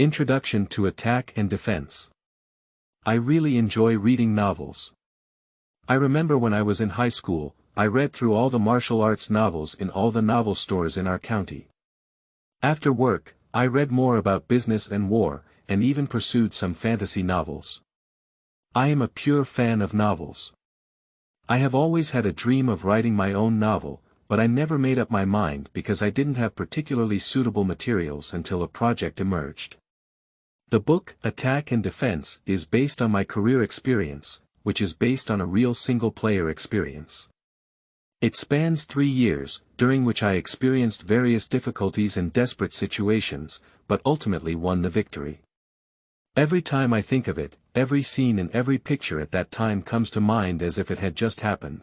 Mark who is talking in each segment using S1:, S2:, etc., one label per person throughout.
S1: Introduction to Attack and Defense. I really enjoy reading novels. I remember when I was in high school, I read through all the martial arts novels in all the novel stores in our county. After work, I read more about business and war, and even pursued some fantasy novels. I am a pure fan of novels. I have always had a dream of writing my own novel, but I never made up my mind because I didn't have particularly suitable materials until a project emerged. The book, Attack and Defense, is based on my career experience, which is based on a real single-player experience. It spans 3 years, during which I experienced various difficulties and desperate situations, but ultimately won the victory. Every time I think of it, every scene and every picture at that time comes to mind as if it had just happened.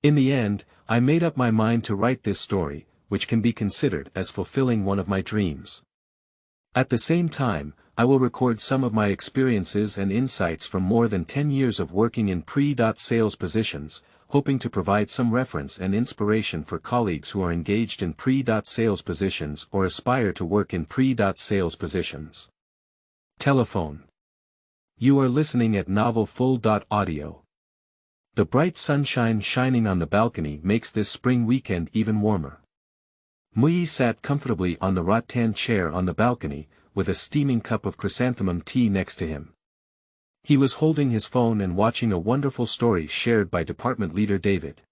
S1: In the end, I made up my mind to write this story, which can be considered as fulfilling one of my dreams. At the same time, I will record some of my experiences and insights from more than 10 years of working in pre-sales positions, hoping to provide some reference and inspiration for colleagues who are engaged in pre-sales positions or aspire to work in pre-sales positions. Telephone. You are listening at novelfull.audio. The bright sunshine shining on the balcony makes this spring weekend even warmer. Muyi sat comfortably on the rattan chair on the balcony, with a steaming cup of chrysanthemum tea next to him. He was holding his phone and watching a wonderful story shared by department leader David.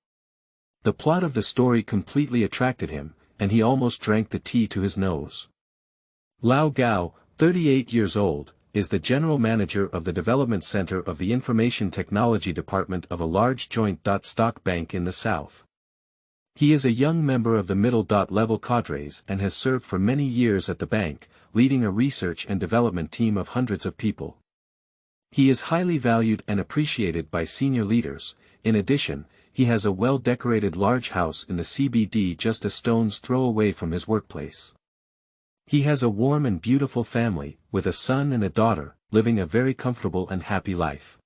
S1: The plot of the story completely attracted him, and he almost drank the tea to his nose. Lao Gao, 38 years old, is the general manager of the development center of the information technology department of a large joint stock bank in the south. He is a young member of the middle-level cadres and has served for many years at the bank, leading a research and development team of hundreds of people. He is highly valued and appreciated by senior leaders. In addition, he has a well-decorated large house in the CBD just a stone's throw away from his workplace. He has a warm and beautiful family, with a son and a daughter, living a very comfortable and happy life.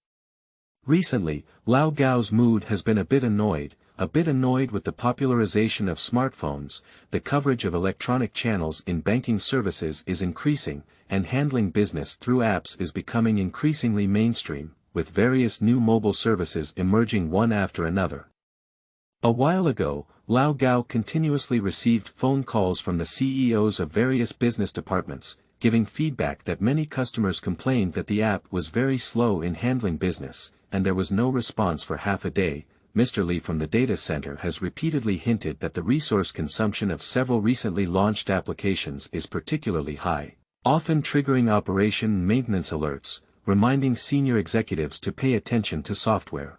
S1: Recently, Lao Gao's mood has been a bit annoyed with the popularization of smartphones. The coverage of electronic channels in banking services is increasing, and handling business through apps is becoming increasingly mainstream, with various new mobile services emerging one after another. A while ago, Lao Gao continuously received phone calls from the CEOs of various business departments, giving feedback that many customers complained that the app was very slow in handling business, and there was no response for half a day. Mr. Lee from the data center has repeatedly hinted that the resource consumption of several recently launched applications is particularly high, often triggering operation maintenance alerts, reminding senior executives to pay attention to software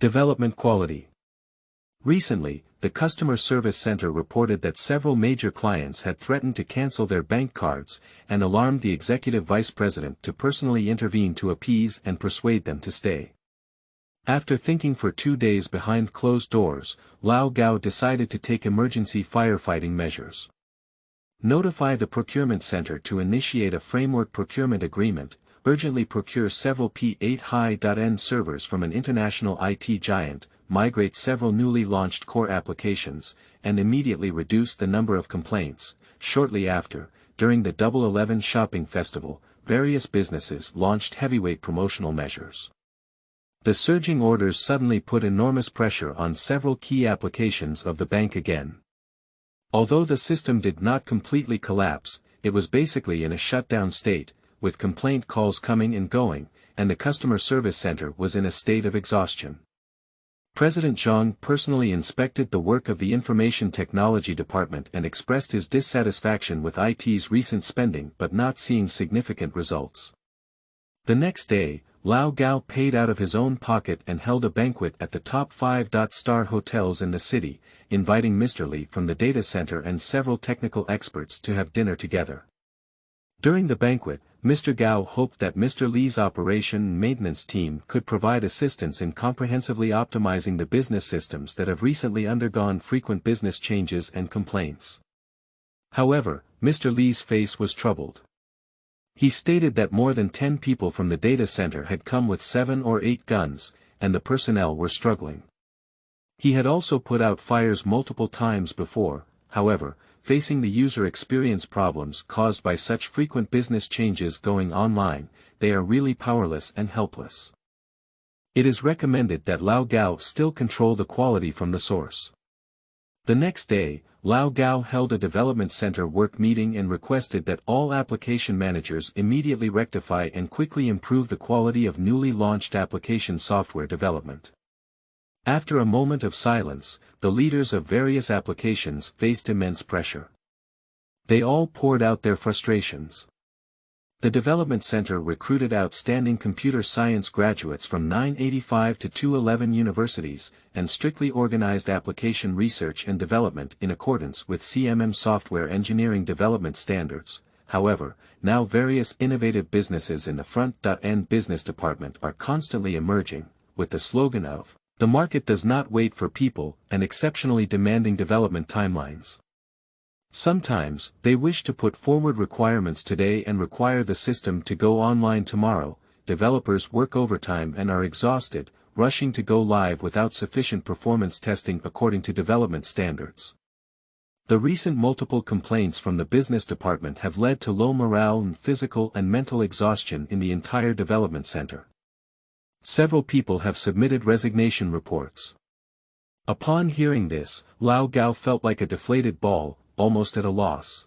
S1: development quality. Recently, the customer service center reported that several major clients had threatened to cancel their bank cards, and alarmed the executive vice president to personally intervene to appease and persuade them to stay. After thinking for 2 days behind closed doors, Lao Gao decided to take emergency firefighting measures. Notify the procurement center to initiate a framework procurement agreement, urgently procure several P8 high.end servers from an international IT giant, migrate several newly launched core applications, and immediately reduce the number of complaints. Shortly after, during the Double 11 shopping festival, various businesses launched heavyweight promotional measures. The surging orders suddenly put enormous pressure on several key applications of the bank again. Although the system did not completely collapse, it was basically in a shutdown state, with complaint calls coming and going, and the customer service center was in a state of exhaustion. President Zhang personally inspected the work of the Information Technology Department and expressed his dissatisfaction with IT's recent spending but not seeing significant results. The next day, Lao Gao paid out of his own pocket and held a banquet at the top 5-star hotels in the city, inviting Mr. Lee from the data center and several technical experts to have dinner together. During the banquet, Mr. Gao hoped that Mr. Lee's operation and maintenance team could provide assistance in comprehensively optimizing the business systems that have recently undergone frequent business changes and complaints. However, Mr. Lee's face was troubled. He stated that more than 10 people from the data center had come with 7 or 8 guns, and the personnel were struggling. He had also put out fires multiple times before. However, facing the user experience problems caused by such frequent business changes going online, they are really powerless and helpless. It is recommended that Lao Gao still control the quality from the source. The next day, Lao Gao held a development center work meeting and requested that all application managers immediately rectify and quickly improve the quality of newly launched application software development. After a moment of silence, the leaders of various applications faced immense pressure. They all poured out their frustrations. The development center recruited outstanding computer science graduates from 985 to 211 universities, and strictly organized application research and development in accordance with CMM software engineering development standards. However, now various innovative businesses in the front-end business department are constantly emerging, with the slogan of, "The market does not wait for people," and exceptionally demanding development timelines. Sometimes, they wish to put forward requirements today and require the system to go online tomorrow. Developers work overtime and are exhausted, rushing to go live without sufficient performance testing according to development standards. The recent multiple complaints from the business department have led to low morale and physical and mental exhaustion in the entire development center. Several people have submitted resignation reports. Upon hearing this, Lao Gao felt like a deflated ball, almost at a loss.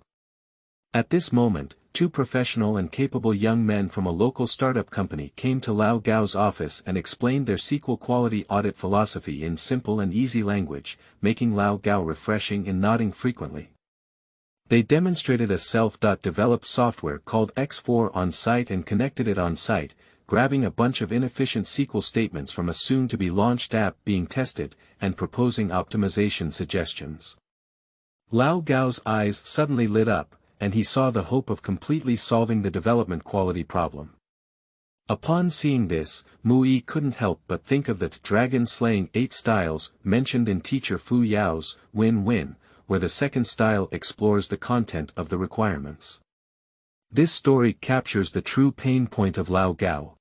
S1: At this moment, two professional and capable young men from a local startup company came to Lao Gao's office and explained their SQL quality audit philosophy in simple and easy language, making Lao Gao refreshing and nodding frequently. They demonstrated a self-developed software called X4 on site and connected it on site, grabbing a bunch of inefficient SQL statements from a soon-to-be-launched app being tested, and proposing optimization suggestions. Lao Gao's eyes suddenly lit up, and he saw the hope of completely solving the development quality problem. Upon seeing this, Mui couldn't help but think of the dragon-slaying 8 styles mentioned in teacher Fu Yao's Win-Win, where the second style explores the content of the requirements. This story captures the true pain point of Lao Gao.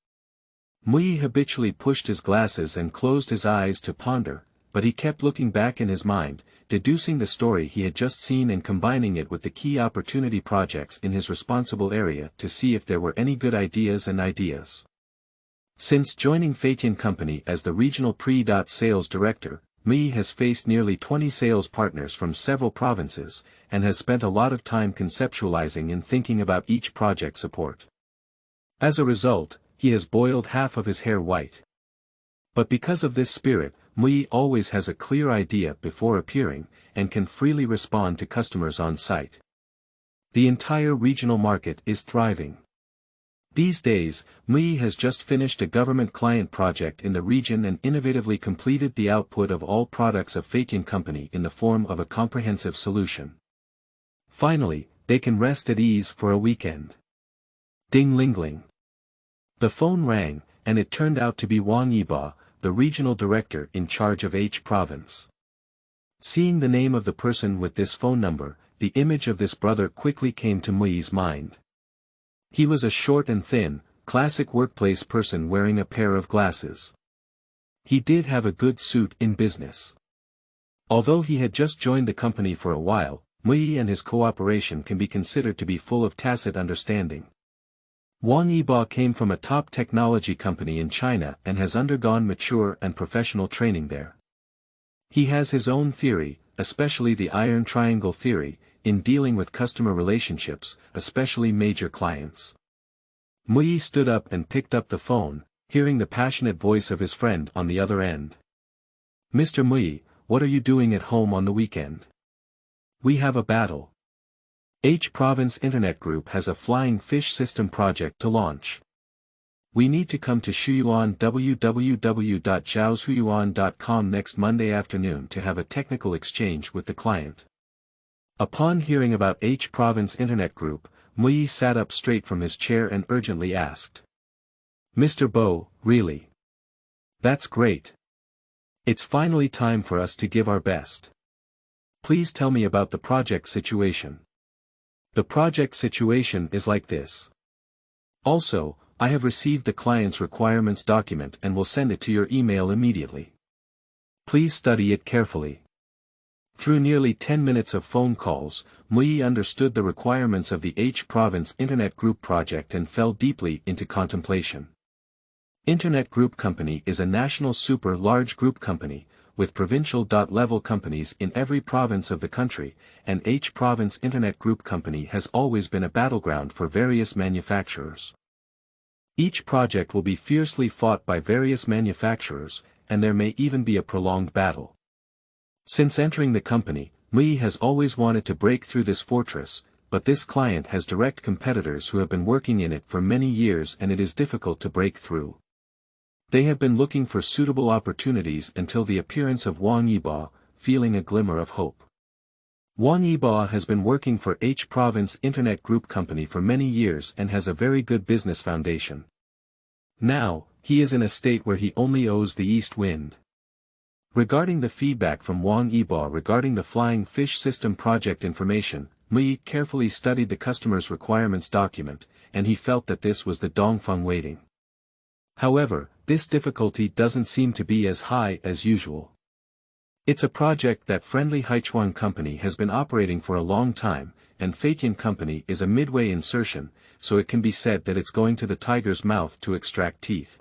S1: Mui habitually pushed his glasses and closed his eyes to ponder, but he kept looking back in his mind, deducing the story he had just seen and combining it with the key opportunity projects in his responsible area to see if there were any good ideas. Since joining Feitian Company as the regional pre-sales director, Mui has faced nearly 20 sales partners from several provinces, and has spent a lot of time conceptualizing and thinking about each project support. As a result, he has boiled half of his hair white. But because of this spirit, Mui always has a clear idea before appearing, and can freely respond to customers on site. The entire regional market is thriving. These days, Mui has just finished a government client project in the region and innovatively completed the output of all products of Feitian Company in the form of a comprehensive solution. Finally, they can rest at ease for a weekend. Ding-ling-ling. The phone rang, and it turned out to be Wang Yiba, the regional director in charge of H province. Seeing the name of the person with this phone number, the image of this brother quickly came to Mui's mind. He was a short and thin, classic workplace person wearing a pair of glasses. He did have a good suit in business. Although he had just joined the company for a while, Mui and his cooperation can be considered to be full of tacit understanding. Wang Yiba came from a top technology company in China and has undergone mature and professional training there. He has his own theory, especially the iron triangle theory, in dealing with customer relationships, especially major clients. Mui stood up and picked up the phone, hearing the passionate voice of his friend on the other end. "Mr. Mui, what are you doing at home on the weekend? We have a battle. H Province Internet Group has a flying fish system project to launch. We need to come to Shuyuan www.zhaoshuyuan.com next Monday afternoon to have a technical exchange with the client." Upon hearing about H Province Internet Group, Mui sat up straight from his chair and urgently asked. "Mr. Bo, really? That's great. It's finally time for us to give our best. Please tell me about the project situation." "The project situation is like this. Also, I have received the client's requirements document and will send it to your email immediately. Please study it carefully. Through nearly 10 minutes of phone calls, Mui understood the requirements of the H Province Internet Group project and fell deeply into contemplation. Internet Group Company is a national super large group company, with provincial-level companies in every province of the country, and H Province Internet Group Company has always been a battleground for various manufacturers. Each project will be fiercely fought by various manufacturers, and there may even be a prolonged battle. Since entering the company, Mui has always wanted to break through this fortress, but this client has direct competitors who have been working in it for many years and it is difficult to break through. They have been looking for suitable opportunities until the appearance of Wang Yiba, feeling a glimmer of hope. Wang Yiba has been working for H Province Internet Group Company for many years and has a very good business foundation. Now, he is in a state where he only owes the east wind. Regarding the feedback from Wang Yiba regarding the Flying Fish System project information, Mui carefully studied the customer's requirements document, and he felt that this was the Dongfeng waiting. However, this difficulty doesn't seem to be as high as usual. It's a project that Friendly Haichuan Company has been operating for a long time, and Feitian Company is a midway insertion, so it can be said that it's going to the tiger's mouth to extract teeth.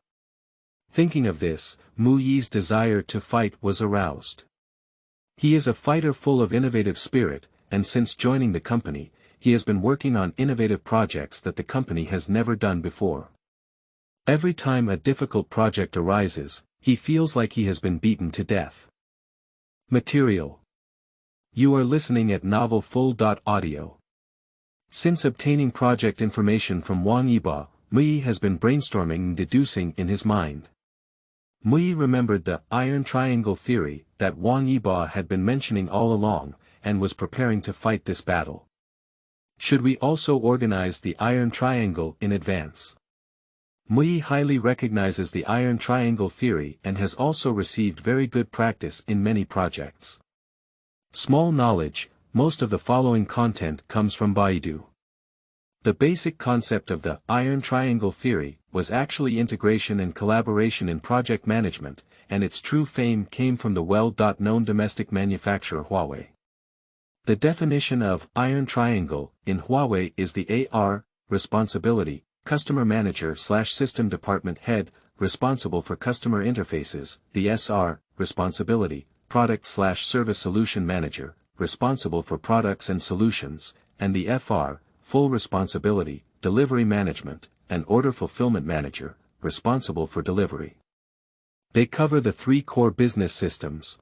S1: Thinking of this, Muyi's desire to fight was aroused. He is a fighter full of innovative spirit, and since joining the company, he has been working on innovative projects that the company has never done before. Every time a difficult project arises, he feels like he has been beaten to death. Material. You are listening at novelfull.audio. Since obtaining project information from Wang Yiba, Mui has been brainstorming and deducing in his mind. Mui remembered the iron triangle theory that Wang Yiba had been mentioning all along, and was preparing to fight this battle. Should we also organize the iron triangle in advance? Mui highly recognizes the iron triangle theory and has also received very good practice in many projects. Small knowledge, most of the following content comes from Baidu. The basic concept of the iron triangle theory was actually integration and collaboration in project management, and its true fame came from the well-known domestic manufacturer Huawei. The definition of iron triangle in Huawei is the AR, responsibility, customer manager/system department head, responsible for customer interfaces, the SR, responsibility, product/service solution manager, responsible for products and solutions, and the FR, full responsibility, delivery management, and order fulfillment manager, responsible for delivery. They cover the three core business systems.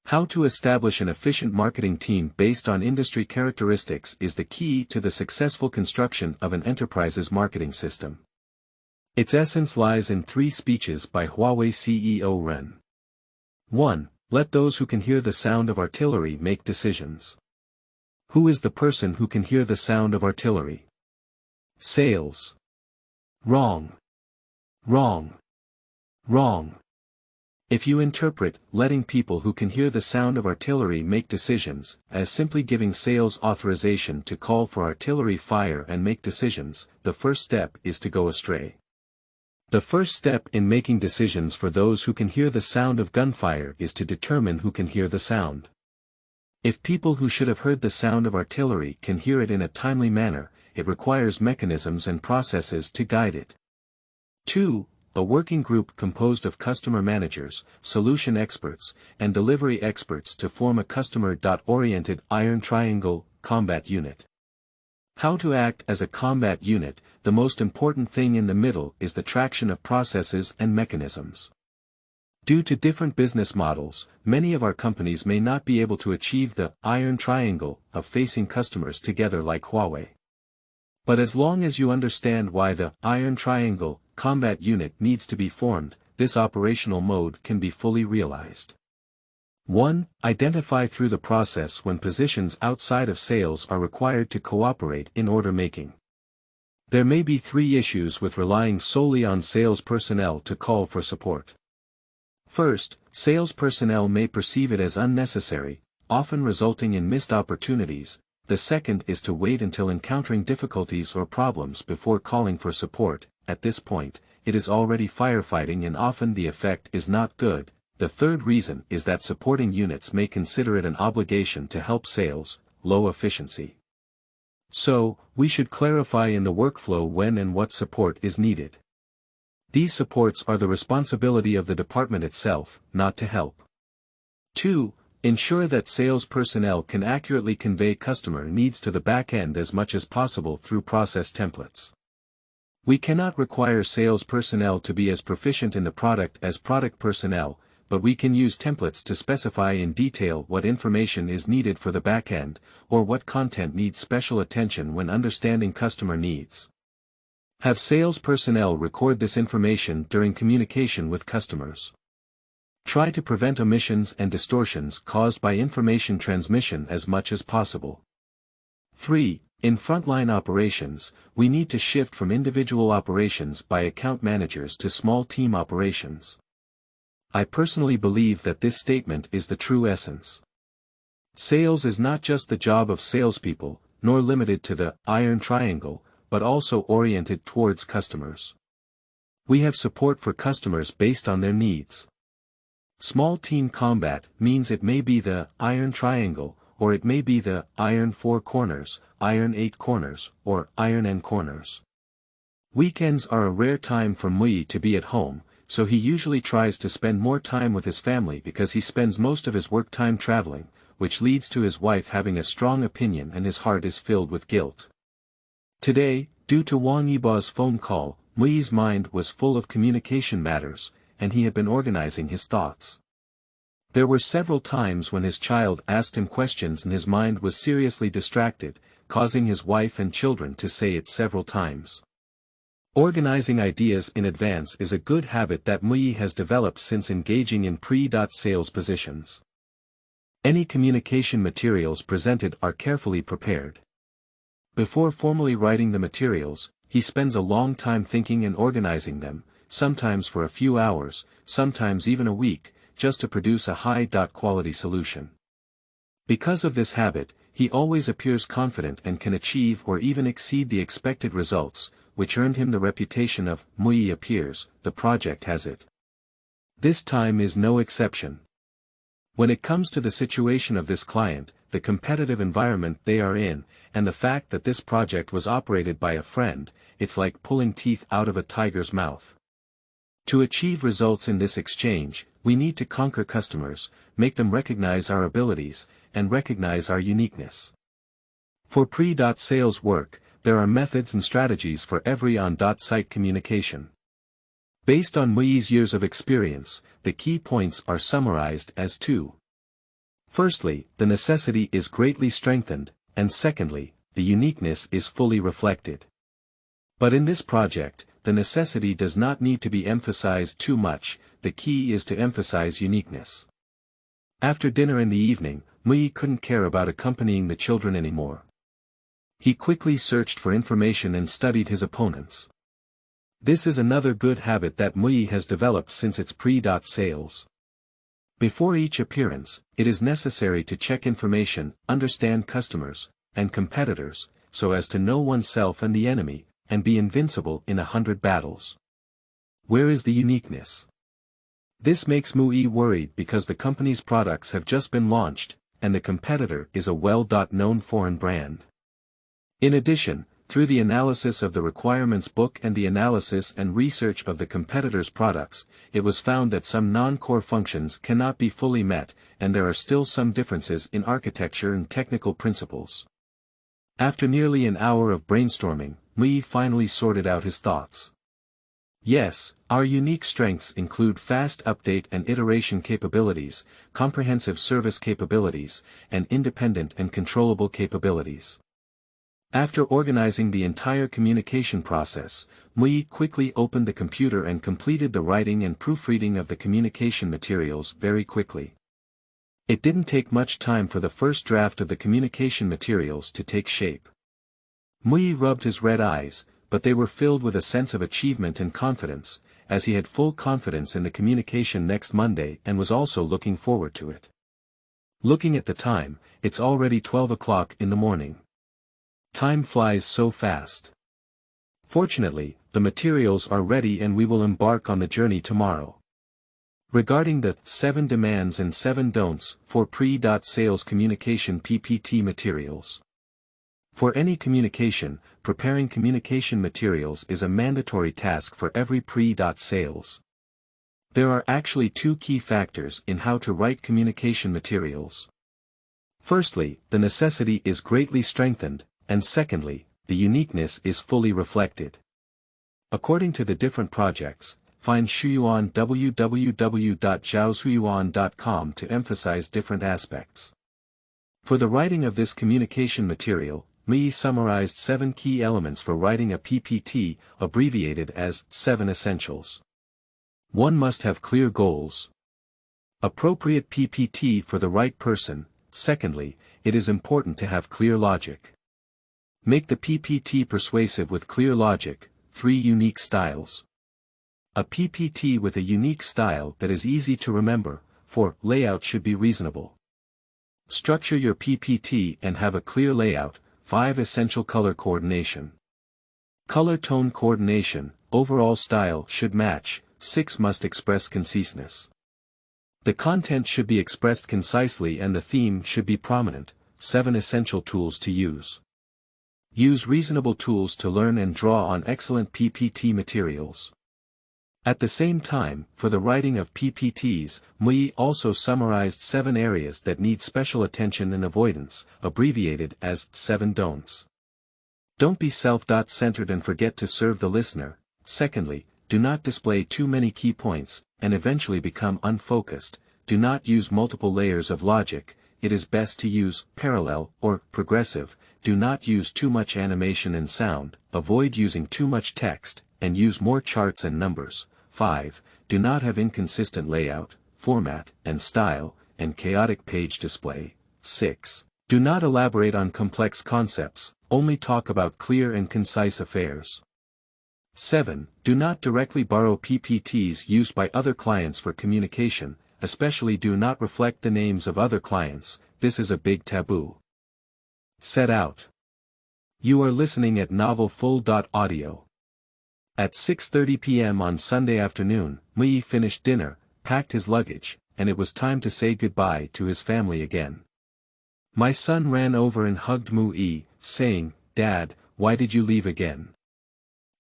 S1: How to establish an efficient marketing team based on industry characteristics is the key to the successful construction of an enterprise's marketing system. Its essence lies in three speeches by Huawei CEO Ren. 1. Let those who can hear the sound of artillery make decisions. Who is the person who can hear the sound of artillery? Sales. Wrong. Wrong. Wrong. If you interpret letting people who can hear the sound of artillery make decisions as simply giving sales authorization to call for artillery fire and make decisions, the first step is to go astray. The first step in making decisions for those who can hear the sound of gunfire is to determine who can hear the sound. If people who should have heard the sound of artillery can hear it in a timely manner, it requires mechanisms and processes to guide it. 2. A working group composed of customer managers, solution experts, and delivery experts to form a customer-oriented iron triangle combat unit. How to act as a combat unit? The most important thing in the middle is the traction of processes and mechanisms. Due to different business models, many of our companies may not be able to achieve the iron triangle of facing customers together like Huawei. But as long as you understand why the iron triangle combat unit needs to be formed, this operational mode can be fully realized. 1. Identify through the process when positions outside of sales are required to cooperate in order making. There may be three issues with relying solely on sales personnel to call for support. First, sales personnel may perceive it as unnecessary, often resulting in missed opportunities. The second is to wait until encountering difficulties or problems before calling for support. At this point, it is already firefighting and often the effect is not good. The third reason is that supporting units may consider it an obligation to help sales, low efficiency. So, we should clarify in the workflow when and what support is needed. These supports are the responsibility of the department itself, not to help. 2. Ensure that sales personnel can accurately convey customer needs to the back end as much as possible through process templates. We cannot require sales personnel to be as proficient in the product as product personnel, but we can use templates to specify in detail what information is needed for the back end, or what content needs special attention when understanding customer needs. Have sales personnel record this information during communication with customers. Try to prevent omissions and distortions caused by information transmission as much as possible. 3. In frontline operations, we need to shift from individual operations by account managers to small team operations. I personally believe that this statement is the true essence. Sales is not just the job of salespeople, nor limited to the iron triangle, but also oriented towards customers. We have support for customers based on their needs. Small team combat means it may be the iron triangle, or it may be the iron 4 corners, iron 8 corners, or iron n corners. Weekends are a rare time for Mui to be at home, so he usually tries to spend more time with his family because he spends most of his work time traveling, which leads to his wife having a strong opinion and his heart is filled with guilt. Today, due to Wang Yiba's phone call, Mui's mind was full of communication matters, and he had been organizing his thoughts. There were several times when his child asked him questions and his mind was seriously distracted, causing his wife and children to say it several times. Organizing ideas in advance is a good habit that Mui has developed since engaging in pre-sales positions. Any communication materials presented are carefully prepared. Before formally writing the materials, he spends a long time thinking and organizing them, sometimes for a few hours, sometimes even a week, just to produce a high-quality solution. Because of this habit, he always appears confident and can achieve or even exceed the expected results, which earned him the reputation of Mui appears, the project has it. This time is no exception. When it comes to the situation of this client, the competitive environment they are in, and the fact that this project was operated by a friend, it's like pulling teeth out of a tiger's mouth. To achieve results in this exchange, we need to conquer customers, make them recognize our abilities, and recognize our uniqueness. For pre-sales work, there are methods and strategies for every on-site communication. Based on Mui's years of experience, the key points are summarized as 2. Firstly, the necessity is greatly strengthened, and secondly, the uniqueness is fully reflected. But in this project, the necessity does not need to be emphasized too much, the key is to emphasize uniqueness. After dinner in the evening, Mui couldn't care about accompanying the children anymore. He quickly searched for information and studied his opponents. This is another good habit that Mui has developed since its pre-sales. Before each appearance, it is necessary to check information, understand customers, and competitors, so as to know oneself and the enemy, and be invincible in 100 battles. Where is the uniqueness? This makes Mui worried because the company's products have just been launched, and the competitor is a well-known foreign brand. In addition, through the analysis of the requirements book and the analysis and research of the competitor's products, it was found that some non-core functions cannot be fully met, and there are still some differences in architecture and technical principles. After nearly an hour of brainstorming, Mui finally sorted out his thoughts. Yes, our unique strengths include fast update and iteration capabilities, comprehensive service capabilities, and independent and controllable capabilities. After organizing the entire communication process, Mui quickly opened the computer and completed the writing and proofreading of the communication materials very quickly. It didn't take much time for the first draft of the communication materials to take shape. Mui rubbed his red eyes, but they were filled with a sense of achievement and confidence, as he had full confidence in the communication next Monday and was also looking forward to it. Looking at the time, it's already 12 o'clock in the morning. Time flies so fast. Fortunately, the materials are ready and we will embark on the journey tomorrow. Regarding the 7 demands and 7 don'ts for pre-sales communication PPT materials. For any communication, preparing communication materials is a mandatory task for every pre-sales. There are actually 2 key factors in how to write communication materials. Firstly, the necessity is greatly strengthened, and secondly, the uniqueness is fully reflected. According to the different projects, find Shuyuan www.zhaoshuyuan.com to emphasize different aspects. For the writing of this communication material, Mui summarized 7 key elements for writing a PPT, abbreviated as 7 essentials. 1 must have clear goals. Appropriate PPT for the right person. Secondly, it is important to have clear logic. Make the PPT persuasive with clear logic. 3 unique styles. A PPT with a unique style that is easy to remember. 4 layout should be reasonable. Structure your PPT and have a clear layout. 5 essential color coordination. Color tone coordination, overall style should match. 6 must express conciseness. The content should be expressed concisely and the theme should be prominent. 7 essential tools to use. Use reasonable tools to learn and draw on excellent PPT materials. At the same time, for the writing of PPTs, Mui also summarized 7 areas that need special attention and avoidance, abbreviated as 7 don'ts. Don't be self-centered and forget to serve the listener. Secondly, do not display too many key points, and eventually become unfocused. Do not use multiple layers of logic. It is best to use parallel or progressive. Do not use too much animation and sound. Avoid using too much text, and use more charts and numbers. 5. Do not have inconsistent layout, format, and style, and chaotic page display. 6. Do not elaborate on complex concepts, only talk about clear and concise affairs. 7. Do not directly borrow PPTs used by other clients for communication, especially do not reflect the names of other clients. This is a big taboo. Set out. You are listening at Novel Full.audio. At 6:30 p.m. on Sunday afternoon, Mui finished dinner, packed his luggage, and it was time to say goodbye to his family again. My son ran over and hugged Mui, saying, "Dad, why did you leave again?"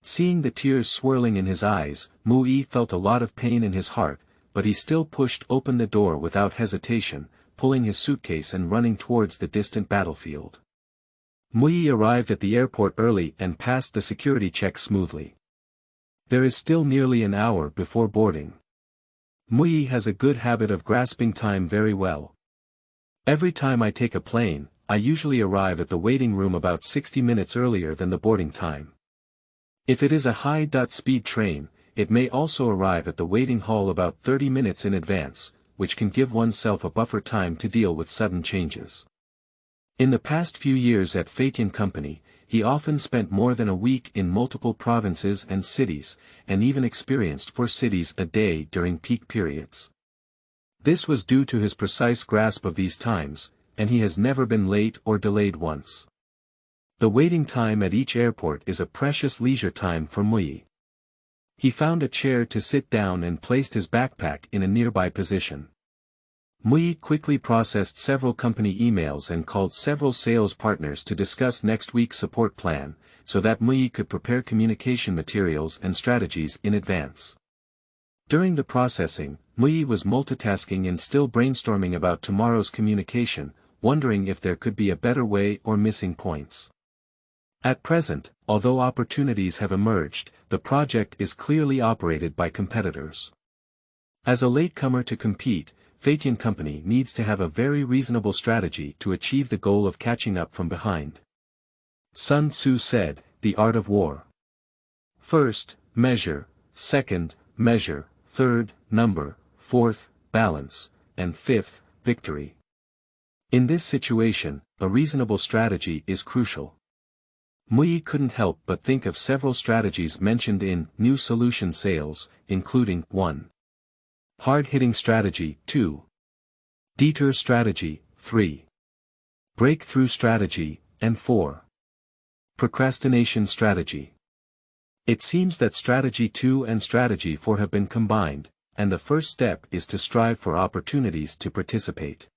S1: Seeing the tears swirling in his eyes, Mui felt a lot of pain in his heart, but he still pushed open the door without hesitation, pulling his suitcase and running towards the distant battlefield. Mui arrived at the airport early and passed the security check smoothly. There is still nearly an hour before boarding. Mui has a good habit of grasping time very well. Every time I take a plane, I usually arrive at the waiting room about 60 minutes earlier than the boarding time. If it is a high-speed train, it may also arrive at the waiting hall about 30 minutes in advance, which can give oneself a buffer time to deal with sudden changes. In the past few years at Feitian Company, he often spent more than a week in multiple provinces and cities, and even experienced 4 cities a day during peak periods. This was due to his precise grasp of these times, and he has never been late or delayed once. The waiting time at each airport is a precious leisure time for Mui. He found a chair to sit down and placed his backpack in a nearby position. Mui quickly processed several company emails and called several sales partners to discuss next week's support plan, so that Mui could prepare communication materials and strategies in advance. During the processing, Mui was multitasking and still brainstorming about tomorrow's communication, wondering if there could be a better way or missing points. At present, although opportunities have emerged, the project is clearly operated by competitors. As a latecomer to compete, Feitian Company needs to have a very reasonable strategy to achieve the goal of catching up from behind. Sun Tzu said, "The art of war. First, measure, second, measure, third, number, fourth, balance, and fifth, victory." In this situation, a reasonable strategy is crucial. Mui couldn't help but think of several strategies mentioned in New Solution Sales, including 1. Hard-hitting strategy, 2. Detour strategy, 3. Breakthrough strategy, and 4. Procrastination strategy. It seems that strategy 2 and strategy 4 have been combined, and the first step is to strive for opportunities to participate.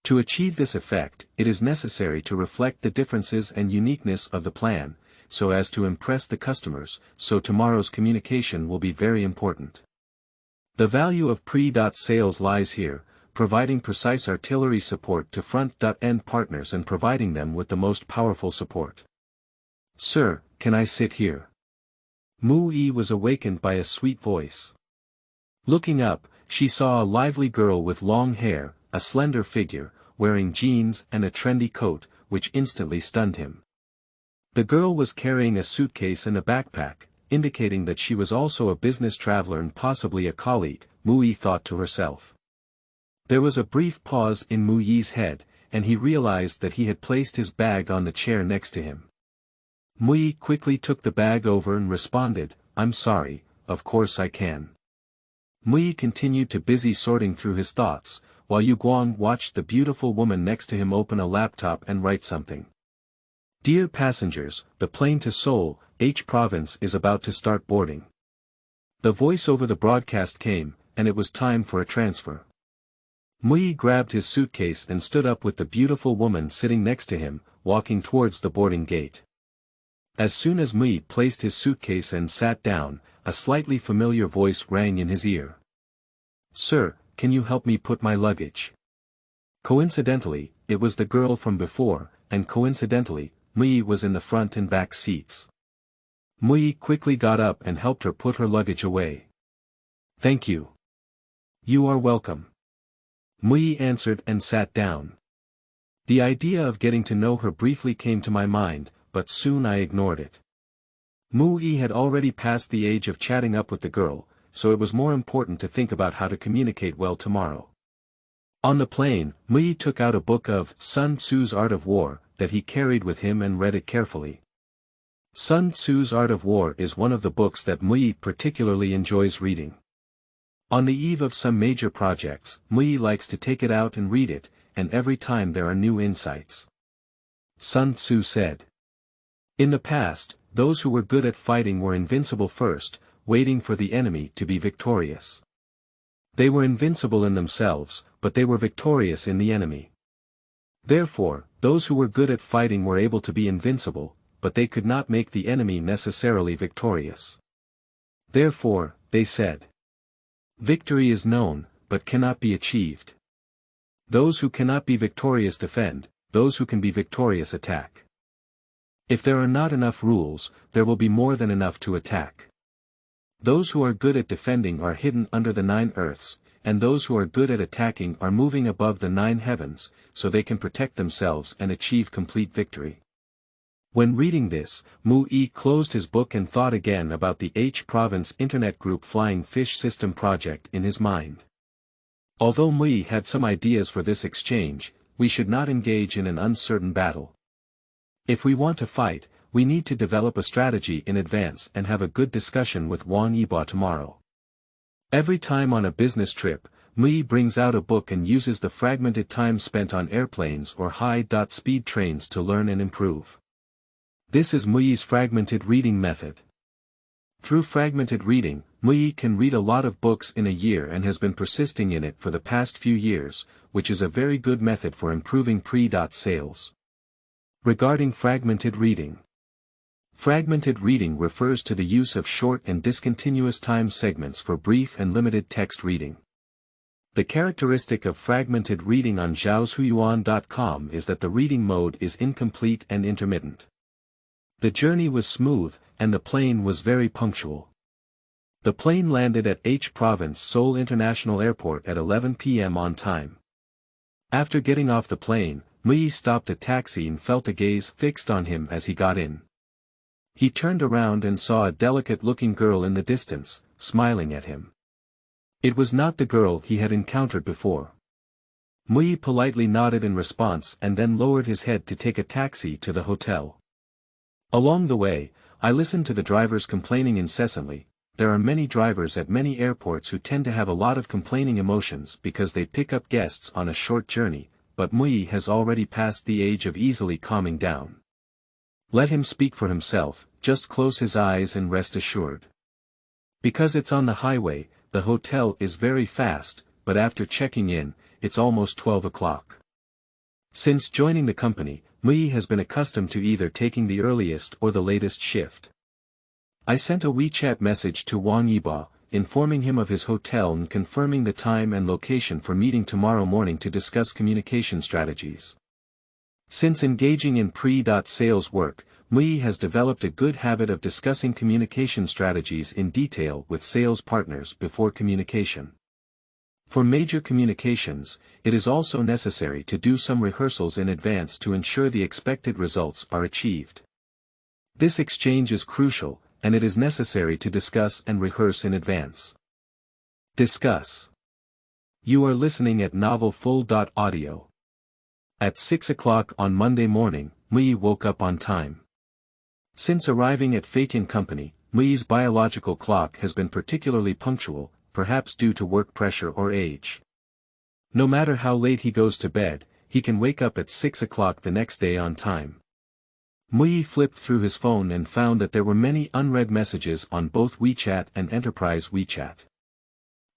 S1: To achieve this effect, it is necessary to reflect the differences and uniqueness of the plan, so as to impress the customers, so tomorrow's communication will be very important. The value of pre-sales lies here, providing precise artillery support to front-end partners and providing them with the most powerful support. "Sir, can I sit here?" Mu-yi was awakened by a sweet voice. Looking up, she saw a lively girl with long hair, a slender figure, wearing jeans and a trendy coat, which instantly stunned him. The girl was carrying a suitcase and a backpack, indicating that she was also a business traveler and possibly a colleague, Mu-yi thought to herself. There was a brief pause in Mu-yi's head, and he realized that he had placed his bag on the chair next to him. Mu-yi quickly took the bag over and responded, "I'm sorry, of course I can." Mu-yi continued to busy sorting through his thoughts, while Yu Guang watched the beautiful woman next to him open a laptop and write something. "Dear passengers, the plane to Seoul, H Province is about to start boarding." The voice over the broadcast came, and it was time for a transfer. Mu-yi grabbed his suitcase and stood up with the beautiful woman sitting next to him, walking towards the boarding gate. As soon as Mu-yi placed his suitcase and sat down, a slightly familiar voice rang in his ear. "Sir, can you help me put my luggage?" Coincidentally, it was the girl from before, and coincidentally, Mu-yi was in the front and back seats. Mu-yi quickly got up and helped her put her luggage away. "Thank you." "You are welcome." Mu-yi answered and sat down. The idea of getting to know her briefly came to my mind, but soon I ignored it. Mu-yi had already passed the age of chatting up with the girl, so it was more important to think about how to communicate well tomorrow. On the plane, Mu-yi took out a book of Sun Tzu's Art of War that he carried with him and read it carefully. Sun Tzu's Art of War is one of the books that Mu-yi particularly enjoys reading. On the eve of some major projects, Mu-yi likes to take it out and read it, and every time there are new insights. Sun Tzu said, "In the past, those who were good at fighting were invincible first, waiting for the enemy to be victorious. They were invincible in themselves, but they were victorious in the enemy. Therefore, those who were good at fighting were able to be invincible, but they could not make the enemy necessarily victorious. Therefore, they said, victory is known, but cannot be achieved. Those who cannot be victorious defend, those who can be victorious attack. If there are not enough rules, there will be more than enough to attack. Those who are good at defending are hidden under the 9 earths, and those who are good at attacking are moving above the 9 heavens, so they can protect themselves and achieve complete victory." When reading this, Mu-yi closed his book and thought again about the H Province Internet Group Flying Fish System project in his mind. Although Mu-yi had some ideas for this exchange, we should not engage in an uncertain battle. If we want to fight, we need to develop a strategy in advance and have a good discussion with Wang Yibo tomorrow. Every time on a business trip, Mu-yi brings out a book and uses the fragmented time spent on airplanes or high-speed trains to learn and improve. This is Mu-yi's fragmented reading method. Through fragmented reading, Mu-yi can read a lot of books in a year and has been persisting in it for the past few years, which is a very good method for improving pre-sales. Regarding fragmented reading. Fragmented reading refers to the use of short and discontinuous time segments for brief and limited text reading. The characteristic of fragmented reading on zhaoshuyuan.com is that the reading mode is incomplete and intermittent. The journey was smooth, and the plane was very punctual. The plane landed at H Province Seoul International Airport at 11 p.m. on time. After getting off the plane, Mu-yi stopped a taxi and felt a gaze fixed on him as he got in. He turned around and saw a delicate-looking girl in the distance, smiling at him. It was not the girl he had encountered before. Mu-yi politely nodded in response and then lowered his head to take a taxi to the hotel. Along the way, I listened to the drivers complaining incessantly. There are many drivers at many airports who tend to have a lot of complaining emotions because they pick up guests on a short journey, but Mu-yi has already passed the age of easily calming down. Let him speak for himself, just close his eyes and rest assured. Because it's on the highway, the hotel is very fast, but after checking in, it's almost 12 o'clock. Since joining the company, Mui has been accustomed to either taking the earliest or the latest shift. I sent a WeChat message to Wang Yiba, informing him of his hotel and confirming the time and location for meeting tomorrow morning to discuss communication strategies. Since engaging in pre-sales work, Mui has developed a good habit of discussing communication strategies in detail with sales partners before communication. For major communications, it is also necessary to do some rehearsals in advance to ensure the expected results are achieved. This exchange is crucial, and it is necessary to discuss and rehearse in advance. Discuss. You are listening at Novel Full. Audio. At 6 o'clock on Monday morning, Mui woke up on time. Since arriving at Feitian Company, Mui's biological clock has been particularly punctual, perhaps due to work pressure or age. No matter how late he goes to bed, he can wake up at 6 o'clock the next day on time. Mui flipped through his phone and found that there were many unread messages on both WeChat and Enterprise WeChat.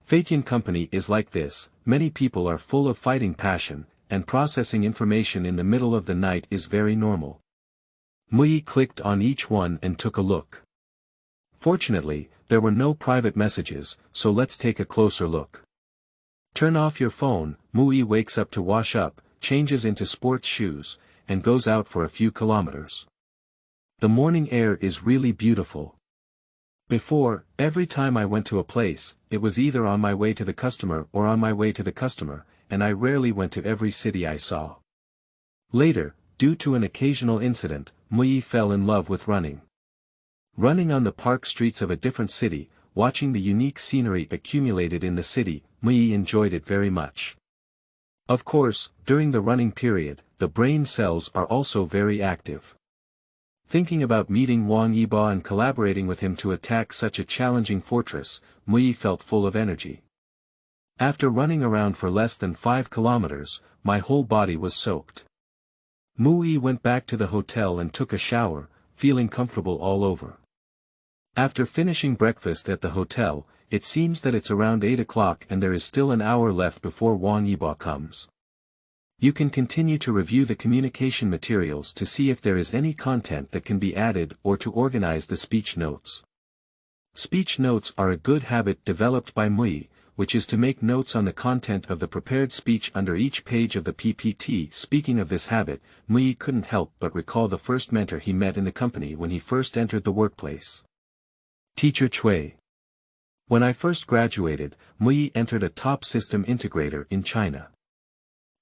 S1: Feitian Company is like this, many people are full of fighting passion, and processing information in the middle of the night is very normal. Mui clicked on each one and took a look. Fortunately, there were no private messages, so let's take a closer look. Turn off your phone. Mui wakes up to wash up, changes into sports shoes, and goes out for a few kilometers. The morning air is really beautiful. Before, every time I went to a place, it was either on my way to the customer or on my way to the customer, and I rarely went to every city I saw. Later, due to an occasional incident, Mui fell in love with running. Running on the park streets of a different city, watching the unique scenery accumulated in the city, Mui enjoyed it very much. Of course, during the running period, the brain cells are also very active. Thinking about meeting Wang Yiba and collaborating with him to attack such a challenging fortress, Mui felt full of energy. After running around for less than 5 kilometers, my whole body was soaked. Mui went back to the hotel and took a shower, feeling comfortable all over. After finishing breakfast at the hotel, it seems that it's around 8 o'clock and there is still an hour left before Wang Yiba comes. You can continue to review the communication materials to see if there is any content that can be added or to organize the speech notes. Speech notes are a good habit developed by Mui, which is to make notes on the content of the prepared speech under each page of the PPT. Speaking of this habit, Mui couldn't help but recall the first mentor he met in the company when he first entered the workplace. Teacher Cui. When I first graduated, Mui entered a top system integrator in China.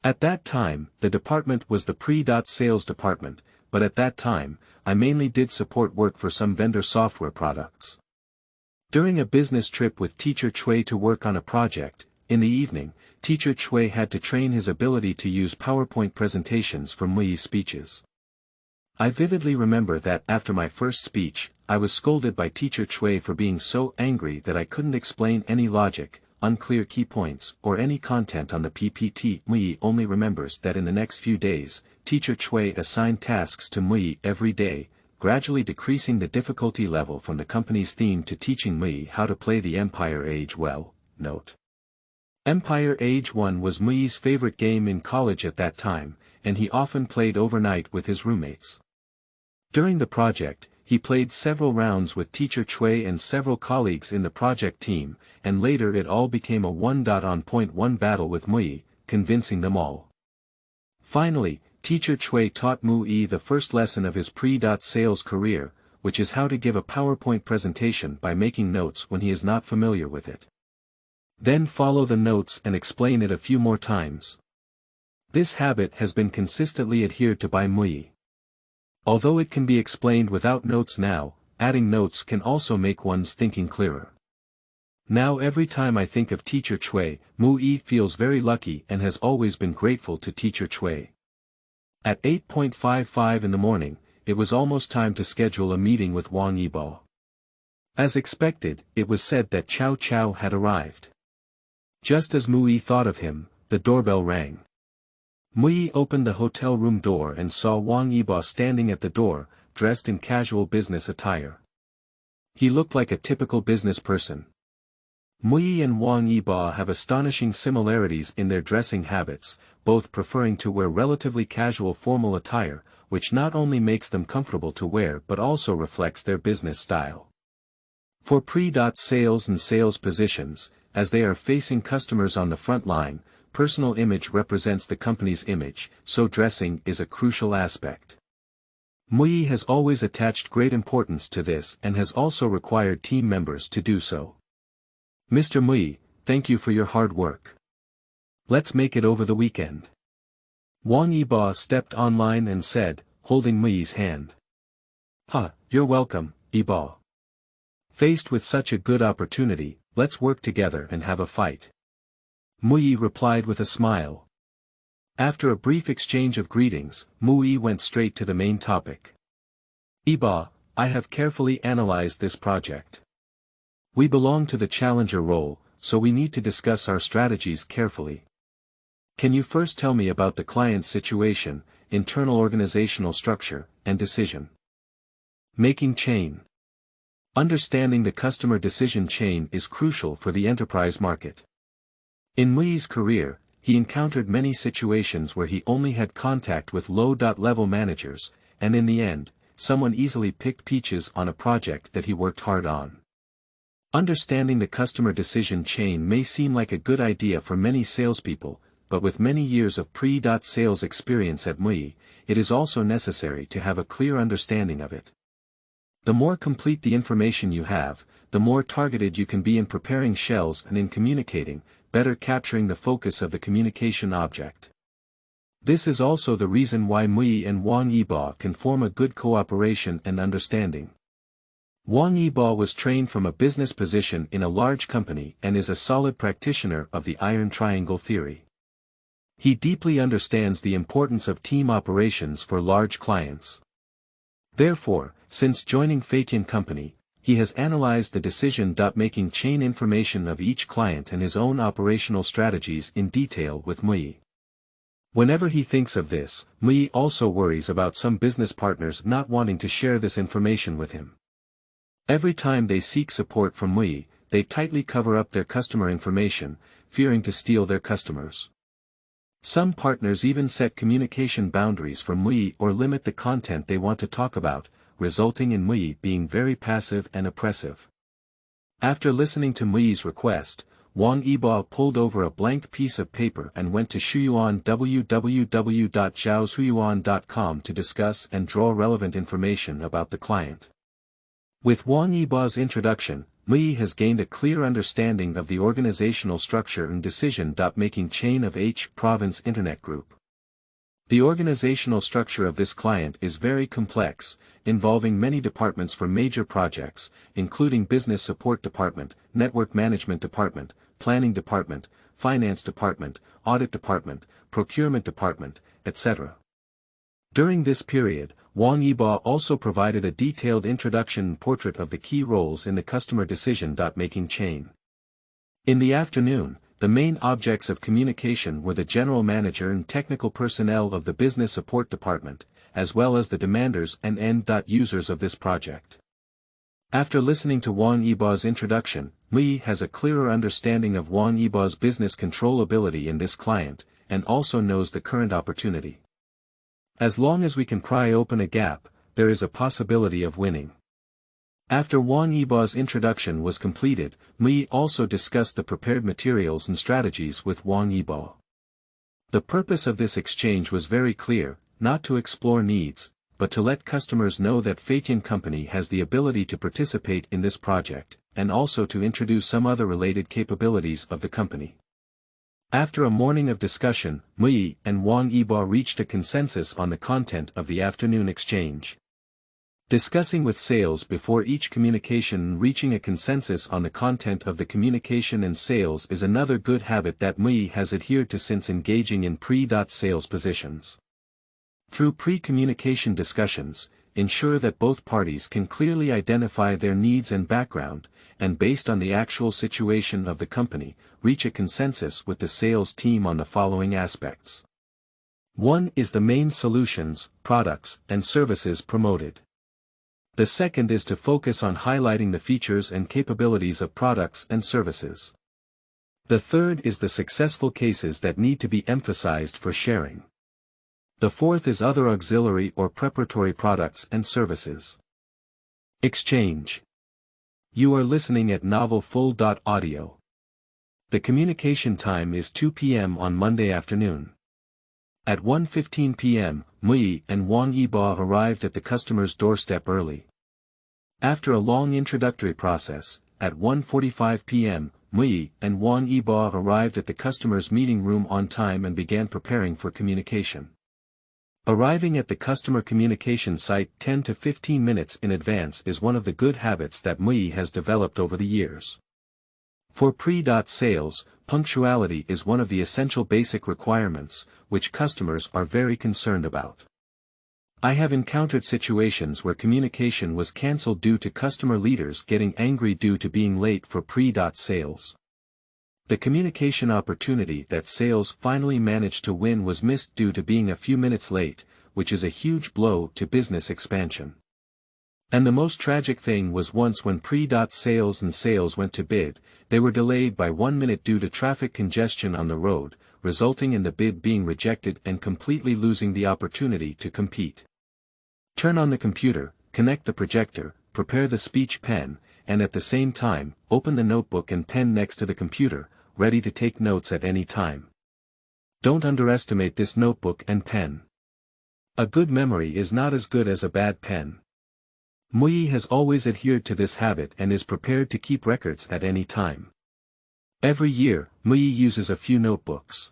S1: At that time, the department was the pre-sales department, but at that time, I mainly did support work for some vendor software products. During a business trip with Teacher Cui to work on a project, in the evening, Teacher Cui had to train his ability to use PowerPoint presentations for Mui's speeches. I vividly remember that after my first speech, I was scolded by Teacher Cui for being so angry that I couldn't explain any logic, unclear key points, or any content on the PPT. Mui only remembers that in the next few days, Teacher Cui assigned tasks to Mui every day, gradually decreasing the difficulty level from the company's theme to teaching Mui how to play the Empire Age well. Note: Empire Age 1 was Mui's favorite game in college at that time, and he often played overnight with his roommates. During the project, he played several rounds with Teacher Cui and several colleagues in the project team, and later it all became a 1-on-point-1 battle with Mui, convincing them all. Finally, Teacher Cui taught Mui the first lesson of his pre-sales career, which is how to give a PowerPoint presentation by making notes when he is not familiar with it. Then follow the notes and explain it a few more times. This habit has been consistently adhered to by Mui. Although it can be explained without notes now, adding notes can also make one's thinking clearer. Now every time I think of Teacher Cui, Mui feels very lucky and has always been grateful to Teacher Cui. At 8:55 in the morning, it was almost time to schedule a meeting with Wang Yiba. As expected, it was said that Chow Chow had arrived. Just as Mui thought of him, the doorbell rang. Mui opened the hotel room door and saw Wang Yiba standing at the door, dressed in casual business attire. He looked like a typical business person. Mui and Wang Yiba have astonishing similarities in their dressing habits, both preferring to wear relatively casual formal attire, which not only makes them comfortable to wear but also reflects their business style. For pre-sales and sales positions, as they are facing customers on the front line, personal image represents the company's image, so dressing is a crucial aspect. Mui has always attached great importance to this and has also required team members to do so. Mr. Mui, thank you for your hard work. Let's make it over the weekend. Wang Yiba stepped online and said, holding Mui's hand. You're welcome, Yiba. Faced with such a good opportunity, let's work together and have a fight. Mui replied with a smile. After a brief exchange of greetings, Mui went straight to the main topic. Yiba, I have carefully analyzed this project. We belong to the challenger role, so we need to discuss our strategies carefully. Can you first tell me about the client's situation, internal organizational structure, and decision making chain? Understanding the customer decision chain is crucial for the enterprise market. In Mui's career, he encountered many situations where he only had contact with low-level managers, and in the end, someone easily picked peaches on a project that he worked hard on. Understanding the customer decision chain may seem like a good idea for many salespeople, but with many years of pre-sales experience at Mui, it is also necessary to have a clear understanding of it. The more complete the information you have, the more targeted you can be in preparing shells and in communicating, better capturing the focus of the communication object. This is also the reason why Mui and Wang Yiba can form a good cooperation and understanding. Wang Yiba was trained from a business position in a large company and is a solid practitioner of the iron triangle theory. He deeply understands the importance of team operations for large clients. Therefore, since joining Feitian Company, he has analyzed the decision-making chain information of each client and his own operational strategies in detail with Mui. Whenever he thinks of this, Mui also worries about some business partners not wanting to share this information with him. Every time they seek support from Mui, they tightly cover up their customer information, fearing to steal their customers. Some partners even set communication boundaries for Mui or limit the content they want to talk about, resulting in Mui being very passive and oppressive. After listening to Mui's request, Wang Yiba pulled over a blank piece of paper and went to Shuyuan www.zhaoshuyuan.com to discuss and draw relevant information about the client. With Wang Yiba's introduction, Mui has gained a clear understanding of the organizational structure and decision-making chain of H Province Internet Group. The organizational structure of this client is very complex, involving many departments for major projects, including Business Support Department, Network Management Department, Planning Department, Finance Department, Audit Department, Procurement Department, etc. During this period, Wang Yiba also provided a detailed introduction and portrait of the key roles in the customer decision-making chain. In the afternoon, the main objects of communication were the general manager and technical personnel of the business support department, as well as the demanders and end users of this project. After listening to Wang Yiba's introduction, Mui has a clearer understanding of Wang Yiba's business control ability in this client, and also knows the current opportunity. As long as we can pry open a gap, there is a possibility of winning. After Wang Yiba's introduction was completed, Mui also discussed the prepared materials and strategies with Wang Yiba. The purpose of this exchange was very clear, not to explore needs, but to let customers know that Feitian Company has the ability to participate in this project, and also to introduce some other related capabilities of the company. After a morning of discussion, Mui and Wang Yiba reached a consensus on the content of the afternoon exchange. Discussing with sales before each communication and reaching a consensus on the content of the communication and sales is another good habit that Mui has adhered to since engaging in pre-sales positions. Through pre-communication discussions, ensure that both parties can clearly identify their needs and background, and based on the actual situation of the company, reach a consensus with the sales team on the following aspects. 1 is the main solutions, products, and services promoted. The second is to focus on highlighting the features and capabilities of products and services. The third is the successful cases that need to be emphasized for sharing. The fourth is other auxiliary or preparatory products and services. Exchange. You are listening at novelfull.audio. The communication time is 2 p.m. on Monday afternoon. At 1:15 p.m., Mui and Wang Yibo arrived at the customer's doorstep early. After a long introductory process, at 1:45 p.m., Mui and Wang Yibo arrived at the customer's meeting room on time and began preparing for communication. Arriving at the customer communication site 10 to 15 minutes in advance is one of the good habits that Mui has developed over the years. For pre-sales, punctuality is one of the essential basic requirements, which customers are very concerned about. I have encountered situations where communication was cancelled due to customer leaders getting angry due to being late for pre-sales. The communication opportunity that sales finally managed to win was missed due to being a few minutes late, which is a huge blow to business expansion. And the most tragic thing was once when pre-sales and sales went to bid, they were delayed by 1 minute due to traffic congestion on the road, resulting in the bid being rejected and completely losing the opportunity to compete. Turn on the computer, connect the projector, prepare the speech pen, and at the same time, open the notebook and pen next to the computer, ready to take notes at any time. Don't underestimate this notebook and pen. A good memory is not as good as a bad pen. Mui has always adhered to this habit and is prepared to keep records at any time. Every year, Mui uses a few notebooks.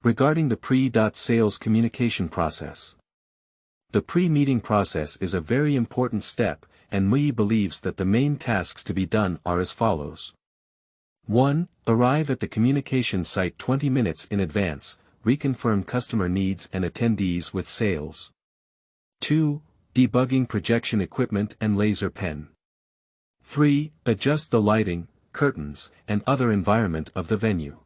S1: Regarding the pre-sales communication process. The pre-meeting process is a very important step, and Mui believes that the main tasks to be done are as follows. 1. Arrive at the communication site 20 minutes in advance, reconfirm customer needs and attendees with sales. 2. Debugging projection equipment and laser pen. 3. Adjust the lighting, curtains, and other environment of the venue.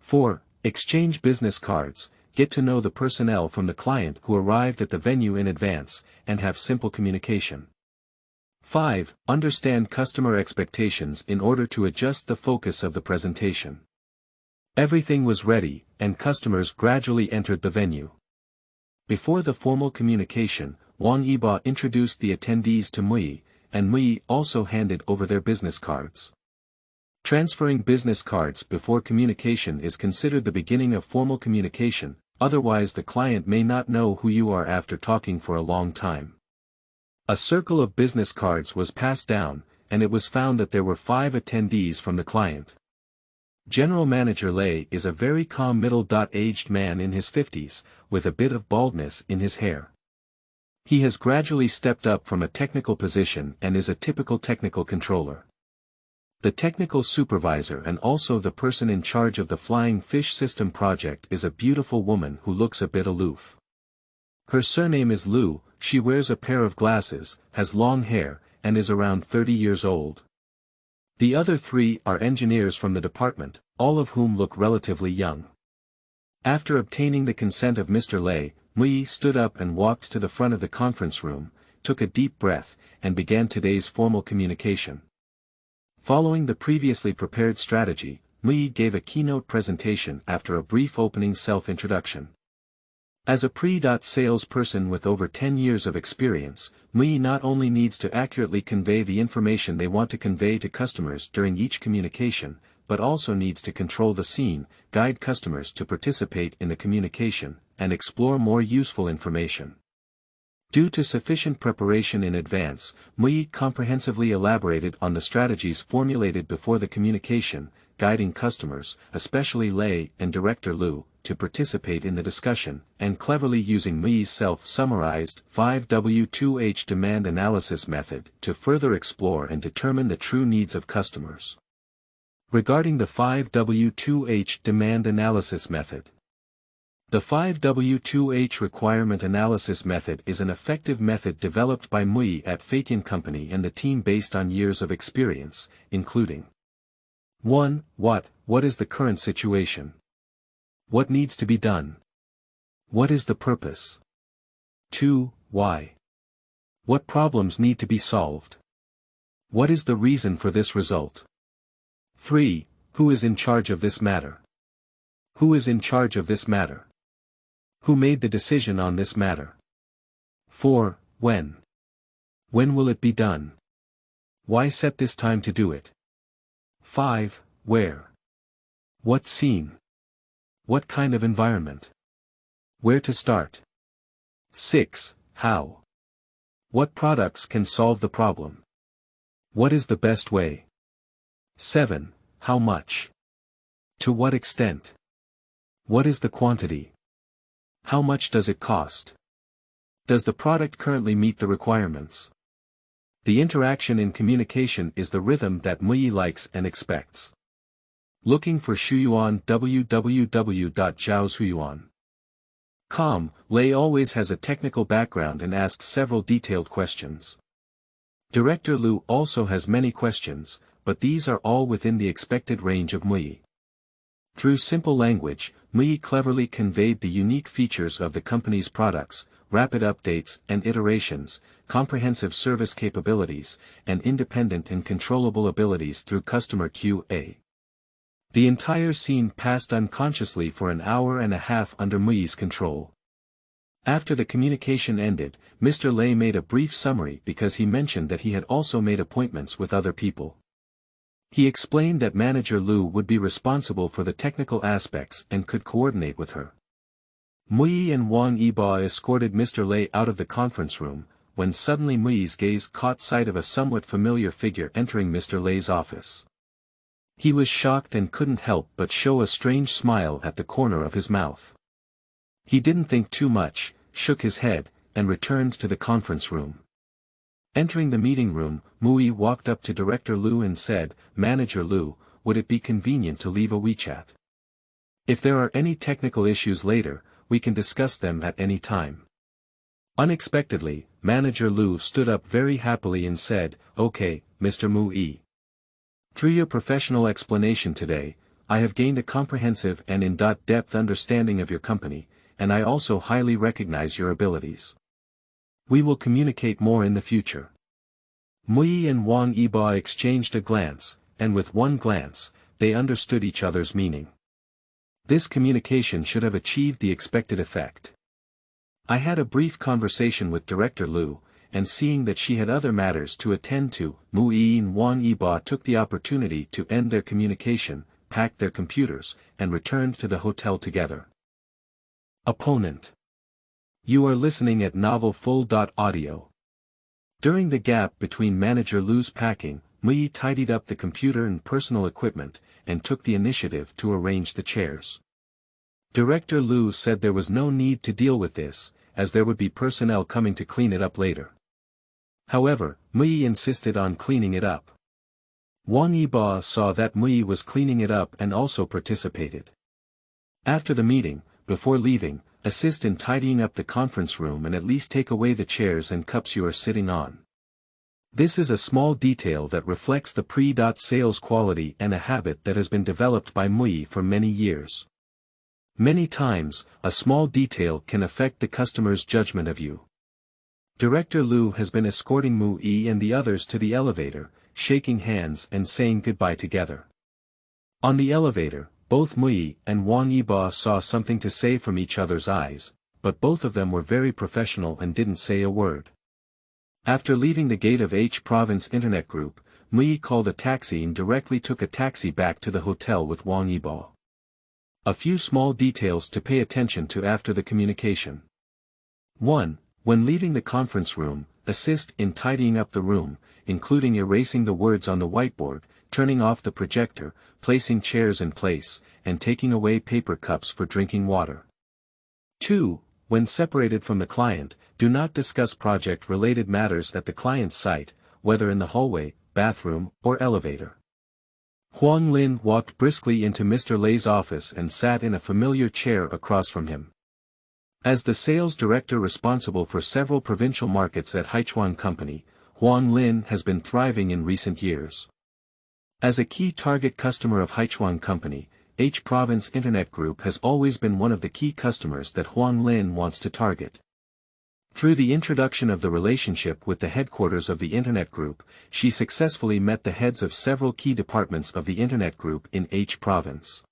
S1: 4. Exchange business cards, get to know the personnel from the client who arrived at the venue in advance, and have simple communication. 5. Understand customer expectations in order to adjust the focus of the presentation. Everything was ready, and customers gradually entered the venue. Before the formal communication, Wang Yibo introduced the attendees to Mui, and Mui also handed over their business cards. Transferring business cards before communication is considered the beginning of formal communication, otherwise the client may not know who you are after talking for a long time. A circle of business cards was passed down, and it was found that there were 5 attendees from the client. General Manager Lei is a very calm middle-aged man in his 50s, with a bit of baldness in his hair. He has gradually stepped up from a technical position and is a typical technical controller. The technical supervisor and also the person in charge of the Flying Fish System project is a beautiful woman who looks a bit aloof. Her surname is Liu, she wears a pair of glasses, has long hair, and is around 30 years old. The other 3 are engineers from the department, all of whom look relatively young. After obtaining the consent of Mr. Lei, Mui stood up and walked to the front of the conference room, took a deep breath, and began today's formal communication. Following the previously prepared strategy, Mui gave a keynote presentation after a brief opening self-introduction. As a pre-sales person with over 10 years of experience, Mui not only needs to accurately convey the information they want to convey to customers during each communication, but also needs to control the scene, guide customers to participate in the communication, and explore more useful information. Due to sufficient preparation in advance, Mui comprehensively elaborated on the strategies formulated before the communication, guiding customers, especially Lei and Director Liu, to participate in the discussion, and cleverly using Mui's self-summarized 5W2H demand analysis method to further explore and determine the true needs of customers. Regarding the 5W2H demand analysis method. The 5W2H requirement analysis method is an effective method developed by Mui at Faitian Company and the team based on years of experience, including 1. What is the current situation? What needs to be done? What is the purpose? 2. Why? What problems need to be solved? What is the reason for this result? 3. Who is in charge of this matter? Who is in charge of this matter? Who made the decision on this matter? 4. When? When will it be done? Why set this time to do it? 5. Where? What scene? What kind of environment? Where to start? 6. How? What products can solve the problem? What is the best way? 7. How much? To what extent? What is the quantity? How much does it cost? Does the product currently meet the requirements? The interaction in communication is the rhythm that Mui likes and expects. Looking for Shuyuan www.zhaoshuyuan.com. Lei always has a technical background and asks several detailed questions. Director Lu also has many questions, but these are all within the expected range of Mui. Through simple language, Mui cleverly conveyed the unique features of the company's products, rapid updates and iterations, comprehensive service capabilities, and independent and controllable abilities through customer QA. The entire scene passed unconsciously for an hour and a half under Mui's control. After the communication ended, Mr. Lei made a brief summary because he mentioned that he had also made appointments with other people. He explained that Manager Lu would be responsible for the technical aspects and could coordinate with her. Mui and Wang Yiba escorted Mr. Lei out of the conference room, when suddenly Mui's gaze caught sight of a somewhat familiar figure entering Mr. Lei's office. He was shocked and couldn't help but show a strange smile at the corner of his mouth. He didn't think too much, shook his head, and returned to the conference room. Entering the meeting room, Mui walked up to Director Lu and said, "Manager Lu, would it be convenient to leave a WeChat? If there are any technical issues later, we can discuss them at any time." Unexpectedly, Manager Lu stood up very happily and said, "Okay, Mr. Mui. Through your professional explanation today, I have gained a comprehensive and in-depth understanding of your company, and I also highly recognize your abilities. We will communicate more in the future." Mui and Wang Yiba exchanged a glance, and with one glance, they understood each other's meaning. This communication should have achieved the expected effect. I had a brief conversation with Director Lu, and seeing that she had other matters to attend to, Mui and Wang Yiba took the opportunity to end their communication, packed their computers, and returned to the hotel together. Opponent. You are listening at novelfull.audio. During the gap between Manager Lu's packing, Mui tidied up the computer and personal equipment, and took the initiative to arrange the chairs. Director Lu said there was no need to deal with this, as there would be personnel coming to clean it up later. However, Mui insisted on cleaning it up. Wang Yiba saw that Mui was cleaning it up and also participated. After the meeting, before leaving, assist in tidying up the conference room and at least take away the chairs and cups you are sitting on. This is a small detail that reflects the pre-sales quality and a habit that has been developed by Mui for many years. Many times, a small detail can affect the customer's judgment of you. Director Lu has been escorting Mui and the others to the elevator, shaking hands and saying goodbye together. On the elevator, both Mui and Wang Yiba saw something to say from each other's eyes, but both of them were very professional and didn't say a word. After leaving the gate of H Province Internet Group, Mui called a taxi and directly took a taxi back to the hotel with Wang Yiba. A few small details to pay attention to after the communication. 1. When leaving the conference room, assist in tidying up the room, including erasing the words on the whiteboard, turning off the projector, placing chairs in place, and taking away paper cups for drinking water. 2. When separated from the client, do not discuss project-related matters at the client's site, whether in the hallway, bathroom, or elevator. Huang Lin walked briskly into Mr. Lei's office and sat in a familiar chair across from him. As the sales director responsible for several provincial markets at Haichuan Company, Huang Lin has been thriving in recent years. As a key target customer of Haichuan Company, H Province Internet Group has always been one of the key customers that Huang Lin wants to target. Through the introduction of the relationship with the headquarters of the Internet Group, she successfully met the heads of several key departments of the Internet Group in H province.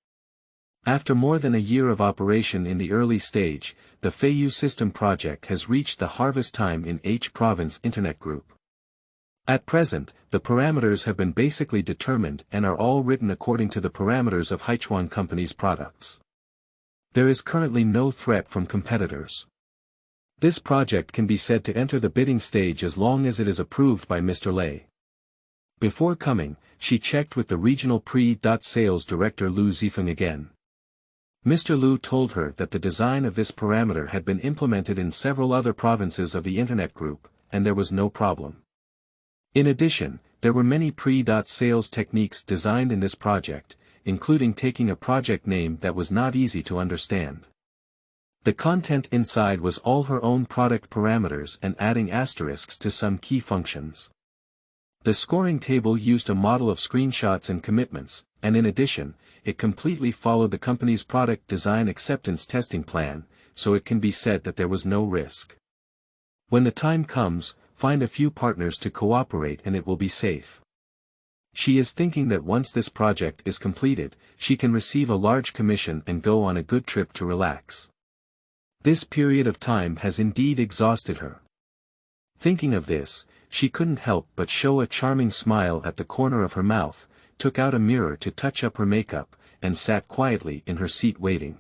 S1: After more than a year of operation in the early stage, the Feiyu system project has reached the harvest time in H province Internet Group. At present, the parameters have been basically determined and are all written according to the parameters of Haichuan Company's products. There is currently no threat from competitors. This project can be said to enter the bidding stage as long as it is approved by Mr. Lei. Before coming, she checked with the regional pre-sales director Lu Zifeng again. Mr. Lu told her that the design of this parameter had been implemented in several other provinces of the Internet Group, and there was no problem. In addition, there were many pre-sales techniques designed in this project, including taking a project name that was not easy to understand. The content inside was all her own product parameters and adding asterisks to some key functions. The scoring table used a model of screenshots and commitments, and in addition, it completely followed the company's product design acceptance testing plan, so it can be said that there was no risk. When the time comes, find a few partners to cooperate and it will be safe. She is thinking that once this project is completed, she can receive a large commission and go on a good trip to relax. This period of time has indeed exhausted her. Thinking of this, she couldn't help but show a charming smile at the corner of her mouth, took out a mirror to touch up her makeup, and sat quietly in her seat waiting.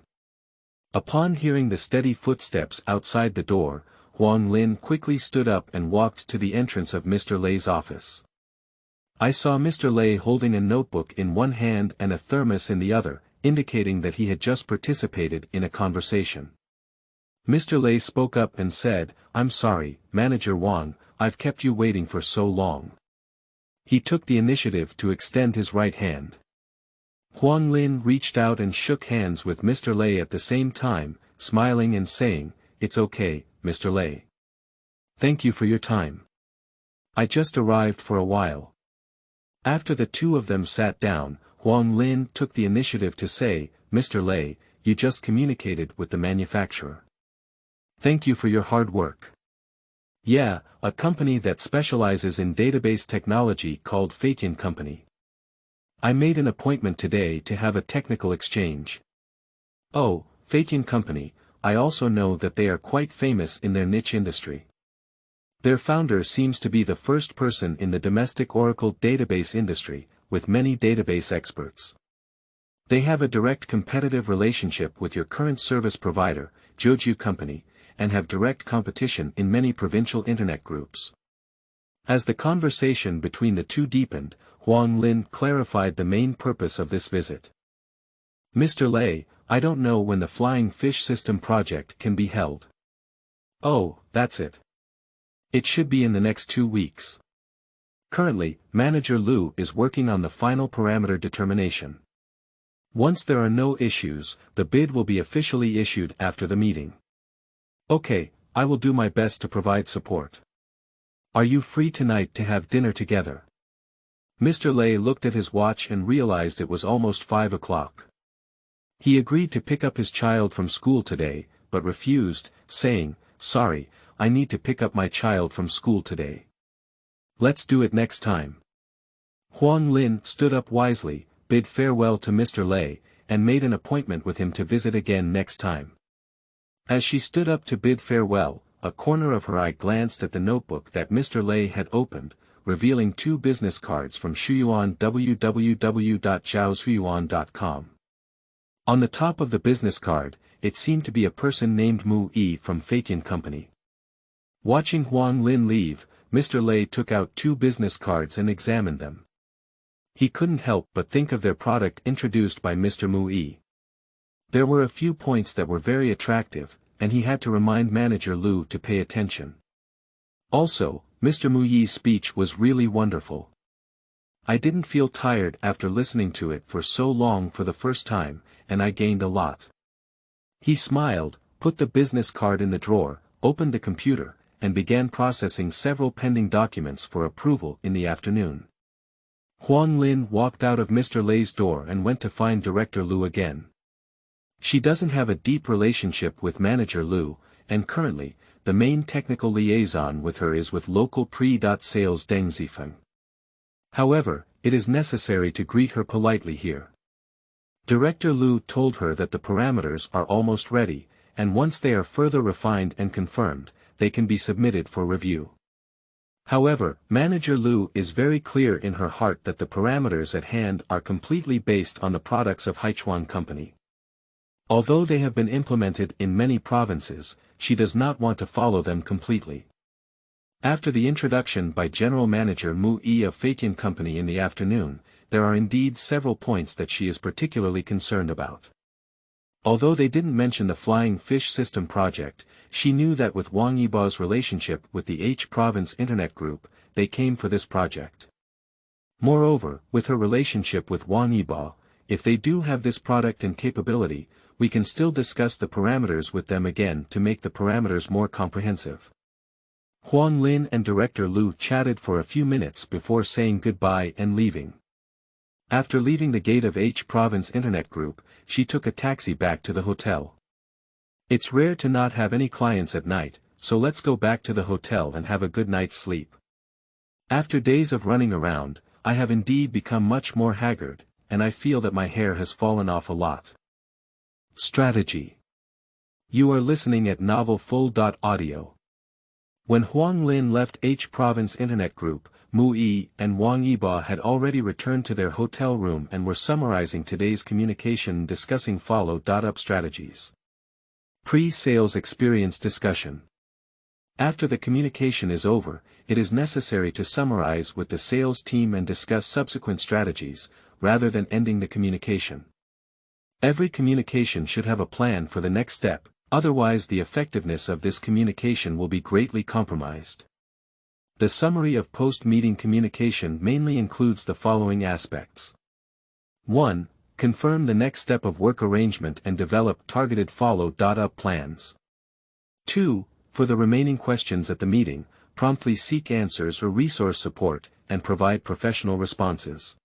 S1: Upon hearing the steady footsteps outside the door, Huang Lin quickly stood up and walked to the entrance of Mr. Lei's office. I saw Mr. Lei holding a notebook in one hand and a thermos in the other, indicating that he had just participated in a conversation. Mr. Lei spoke up and said, "I'm sorry, Manager Wang, I've kept you waiting for so long." He took the initiative to extend his right hand. Huang Lin reached out and shook hands with Mr. Lei at the same time, smiling and saying, "It's okay, Mr. Lei. Thank you for your time. I just arrived for a while." After the two of them sat down, Huang Lin took the initiative to say, "Mr. Lei, you just communicated with the manufacturer. Thank you for your hard work." "Yeah, a company that specializes in database technology called Feitian Company. I made an appointment today to have a technical exchange." "Oh, Feitian Company, I also know that they are quite famous in their niche industry. Their founder seems to be the first person in the domestic Oracle database industry, with many database experts. They have a direct competitive relationship with your current service provider, Joju Company, and have direct competition in many provincial internet groups." As the conversation between the two deepened, Huang Lin clarified the main purpose of this visit. "Mr. Lei, I don't know when the Flying Fish System project can be held." "Oh, that's it. It should be in the next 2 weeks. Currently, Manager Lu is working on the final parameter determination. Once there are no issues, the bid will be officially issued after the meeting." "Okay, I will do my best to provide support. Are you free tonight to have dinner together?" Mr. Lei looked at his watch and realized it was almost 5 o'clock. He agreed to pick up his child from school today, but refused, saying, "Sorry, I need to pick up my child from school today. Let's do it next time." Huang Lin stood up wisely, bid farewell to Mr. Lei, and made an appointment with him to visit again next time. As she stood up to bid farewell, a corner of her eye glanced at the notebook that Mr. Lei had opened, revealing 2 business cards from Shuyuan www.zhaoshuyuan.com. On the top of the business card, it seemed to be a person named Mu Yi from Feitian Company. Watching Huang Lin leave, Mr. Lei took out 2 business cards and examined them. He couldn't help but think of their product introduced by Mr. Mu Yi. There were a few points that were very attractive, and he had to remind Manager Lu to pay attention. Also, Mr. Mu Yi's speech was really wonderful. "I didn't feel tired after listening to it for so long for the first time, and I gained a lot." He smiled, put the business card in the drawer, opened the computer, and began processing several pending documents for approval in the afternoon. Huang Lin walked out of Mr. Lei's door and went to find Director Lu again. She doesn't have a deep relationship with Manager Lu, and currently, the main technical liaison with her is with local pre-sales Dengzifeng. However, it is necessary to greet her politely here. Director Liu told her that the parameters are almost ready, and once they are further refined and confirmed, they can be submitted for review. However, Manager Liu is very clear in her heart that the parameters at hand are completely based on the products of Haichuan Company. Although they have been implemented in many provinces, she does not want to follow them completely. After the introduction by General Manager Mu Yi of Feitian Company in the afternoon, there are indeed several points that she is particularly concerned about. Although they didn't mention the Flying Fish System project, she knew that with Wang Yibao's relationship with the H Province Internet Group, they came for this project. Moreover, with her relationship with Wang Yibao, if they do have this product and capability, we can still discuss the parameters with them again to make the parameters more comprehensive. Huang Lin and Director Liu chatted for a few minutes before saying goodbye and leaving. After leaving the gate of H Province Internet Group, she took a taxi back to the hotel. It's rare to not have any clients at night, so let's go back to the hotel and have a good night's sleep. After days of running around, I have indeed become much more haggard, and I feel that my hair has fallen off a lot. Strategy. You are listening at novelfull.audio. When Huang Lin left H Province Internet Group, Mu Yi and Wang Yibao had already returned to their hotel room and were summarizing today's communication and discussing follow-up strategies. Pre-sales experience discussion. After the communication is over, it is necessary to summarize with the sales team and discuss subsequent strategies, rather than ending the communication. Every communication should have a plan for the next step, otherwise the effectiveness of this communication will be greatly compromised. The summary of post-meeting communication mainly includes the following aspects. 1. Confirm the next step of work arrangement and develop targeted follow-up plans. 2. For the remaining questions at the meeting, promptly seek answers or resource support, and provide professional responses.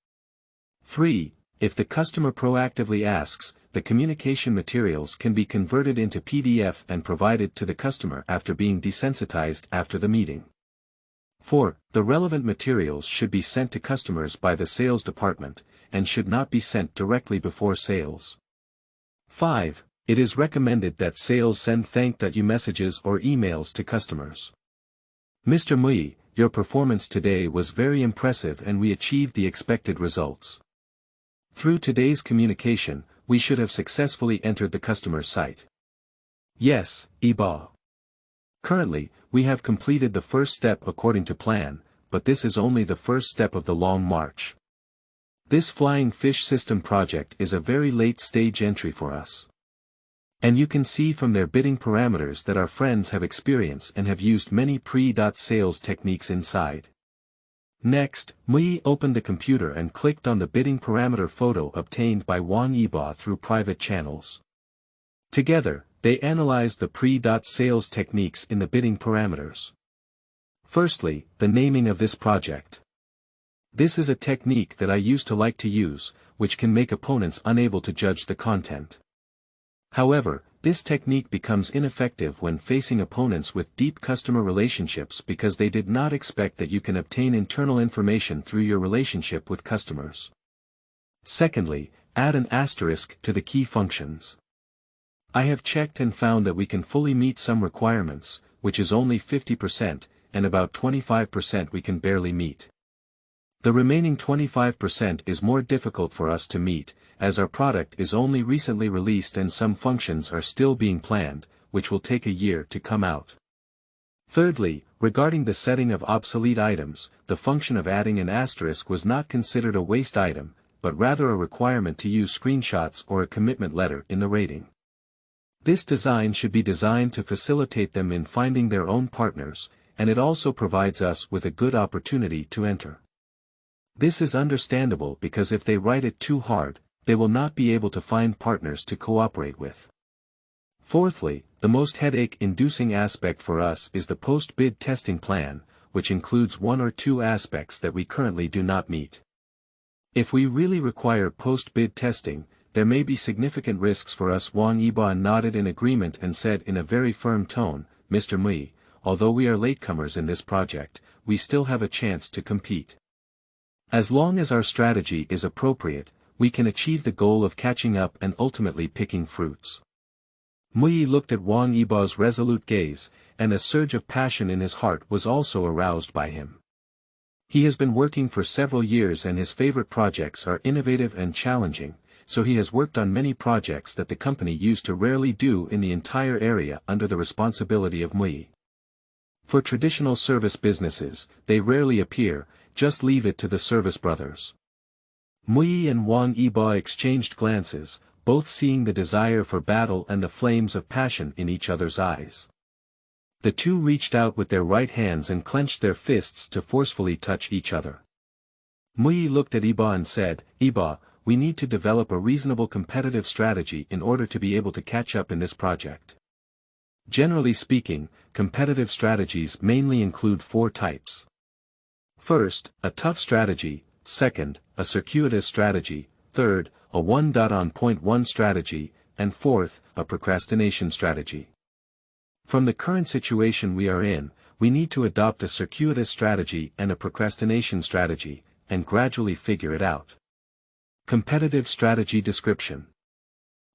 S1: 3. If the customer proactively asks, the communication materials can be converted into PDF and provided to the customer after being desensitized after the meeting. 4. The relevant materials should be sent to customers by the sales department, and should not be sent directly before sales. 5. It is recommended that sales send thank you messages or emails to customers. Mr. Mui, your performance today was very impressive and we achieved the expected results. Through today's communication, we should have successfully entered the customer's site. Yes, Iba. Currently, we have completed the first step according to plan, but this is only the first step of the long march. This Flying Fish System project is a very late stage entry for us. And you can see from their bidding parameters that our friends have experience and have used many pre-sales techniques inside. Next, Mui opened the computer and clicked on the bidding parameter photo obtained by Wang Yiba through private channels. Together, they analyzed the pre-sales techniques in the bidding parameters. Firstly, the naming of this project. This is a technique that I used to like to use, which can make opponents unable to judge the content. However, this technique becomes ineffective when facing opponents with deep customer relationships because they did not expect that you can obtain internal information through your relationship with customers. Secondly, add an asterisk to the key functions. I have checked and found that we can fully meet some requirements, which is only 50%, and about 25% we can barely meet. The remaining 25% is more difficult for us to meet, as our product is only recently released and some functions are still being planned, which will take a year to come out. Thirdly, regarding the setting of obsolete items, the function of adding an asterisk was not considered a waste item, but rather a requirement to use screenshots or a commitment letter in the rating. This design should be designed to facilitate them in finding their own partners, and it also provides us with a good opportunity to enter. This is understandable because if they write it too hard, they will not be able to find partners to cooperate with. Fourthly, the most headache-inducing aspect for us is the post-bid testing plan, which includes one or two aspects that we currently do not meet. If we really require post-bid testing, there may be significant risks for us. Wang Yiba nodded in agreement and said in a very firm tone, Mr. Mui, although we are latecomers in this project, we still have a chance to compete. As long as our strategy is appropriate, we can achieve the goal of catching up and ultimately picking fruits. Mui looked at Wang Yibao's resolute gaze, and a surge of passion in his heart was also aroused by him. He has been working for several years and his favorite projects are innovative and challenging, so he has worked on many projects that the company used to rarely do in the entire area under the responsibility of Mui. For traditional service businesses, they rarely appear, just leave it to the service brothers. Mui and Wang Yibao exchanged glances, both seeing the desire for battle and the flames of passion in each other's eyes. The two reached out with their right hands and clenched their fists to forcefully touch each other. Mui looked at Iba and said, "Iba, we need to develop a reasonable competitive strategy in order to be able to catch up in this project." Generally speaking, competitive strategies mainly include four types. First, a tough strategy, second, a circuitous strategy, third, a one-on-point-one strategy, and fourth, a procrastination strategy. From the current situation we are in, we need to adopt a circuitous strategy and a procrastination strategy, and gradually figure it out. Competitive strategy description.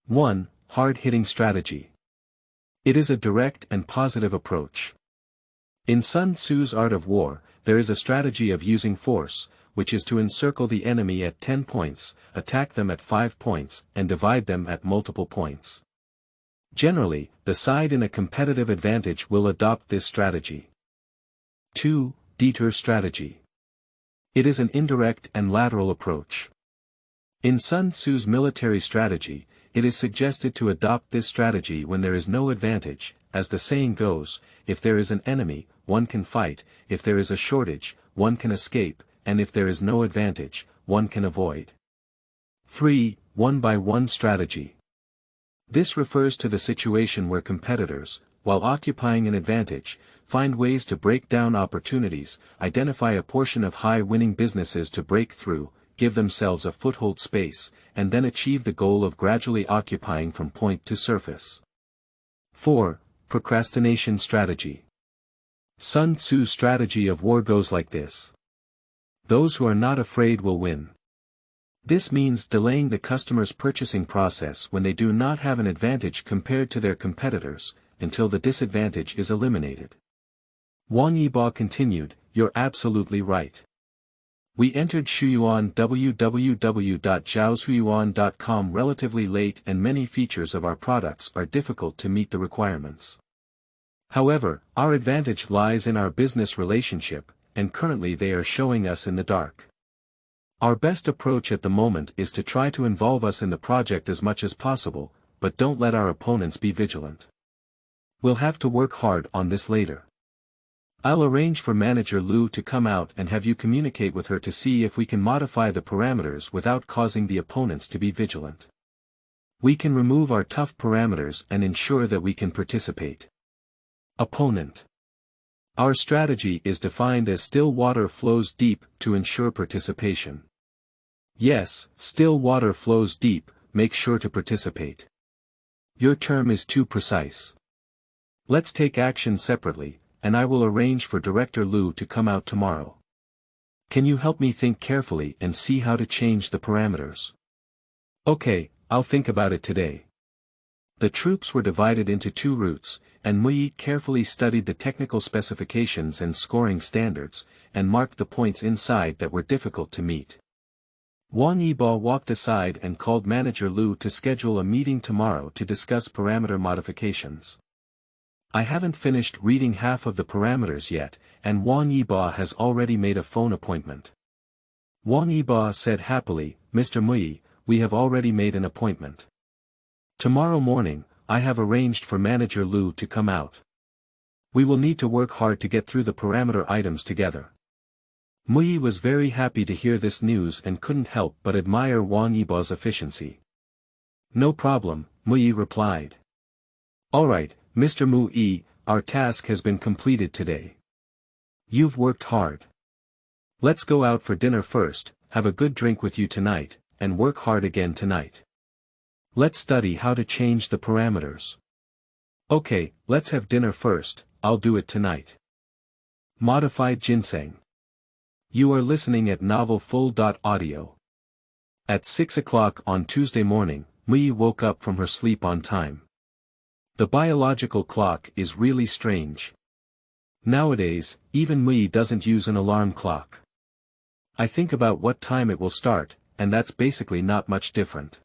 S1: 1. Hard-hitting strategy. It is a direct and positive approach. In Sun Tzu's Art of War, there is a strategy of using force, which is to encircle the enemy at 10 points, attack them at 5 points, and divide them at multiple points. Generally, the side in a competitive advantage will adopt this strategy. 2. Deter strategy. It is an indirect and lateral approach. In Sun Tzu's military strategy, it is suggested to adopt this strategy when there is no advantage, as the saying goes, if there is an enemy, one can fight, if there is a shortage, one can escape, and if there is no advantage, one can avoid. 3. One-by-one strategy. This refers to the situation where competitors, while occupying an advantage, find ways to break down opportunities, identify a portion of high-winning businesses to break through, give themselves a foothold space, and then achieve the goal of gradually occupying from point to surface. 4. Procrastination strategy. Sun Tzu's strategy of war goes like this. Those who are not afraid will win. This means delaying the customer's purchasing process when they do not have an advantage compared to their competitors, until the disadvantage is eliminated. Wang Yibao continued, "You're absolutely right. We entered Shuyuan www.zhaoshuyuan.com relatively late and many features of our products are difficult to meet the requirements. However, our advantage lies in our business relationship, and currently they are showing us in the dark. Our best approach at the moment is to try to involve us in the project as much as possible, but don't let our opponents be vigilant. We'll have to work hard on this later. I'll arrange for Manager Lu to come out and have you communicate with her to see if we can modify the parameters without causing the opponents to be vigilant. We can remove our tough parameters and ensure that we can participate." Opponent. Our strategy is defined as still water flows deep to ensure participation. Yes, still water flows deep, make sure to participate. Your term is too precise. Let's take action separately, and I will arrange for Director Lu to come out tomorrow. Can you help me think carefully and see how to change the parameters? Okay, I'll think about it today. The troops were divided into two routes, and Mui carefully studied the technical specifications and scoring standards, and marked the points inside that were difficult to meet. Wang Yibao walked aside and called Manager Lu to schedule a meeting tomorrow to discuss parameter modifications. I haven't finished reading half of the parameters yet, and Wang Yibao has already made a phone appointment. Wang Yibao said happily, "Mr. Mui, we have already made an appointment. Tomorrow morning, I have arranged for Manager Lu to come out. We will need to work hard to get through the parameter items together." Mui was very happy to hear this news and couldn't help but admire Wang Yibao's efficiency. "No problem," Mui replied. "Alright, Mr. Mui, our task has been completed today. You've worked hard. Let's go out for dinner first, have a good drink with you tonight, and work hard again tonight. Let's study how to change the parameters." Okay, let's have dinner first, I'll do it tonight. Modified ginseng. You are listening at Novel Full. Audio. At 6 o'clock on Tuesday morning, Mui woke up from her sleep on time. The biological clock is really strange. Nowadays, even Mui doesn't use an alarm clock. I think about what time it will start, and that's basically not much different.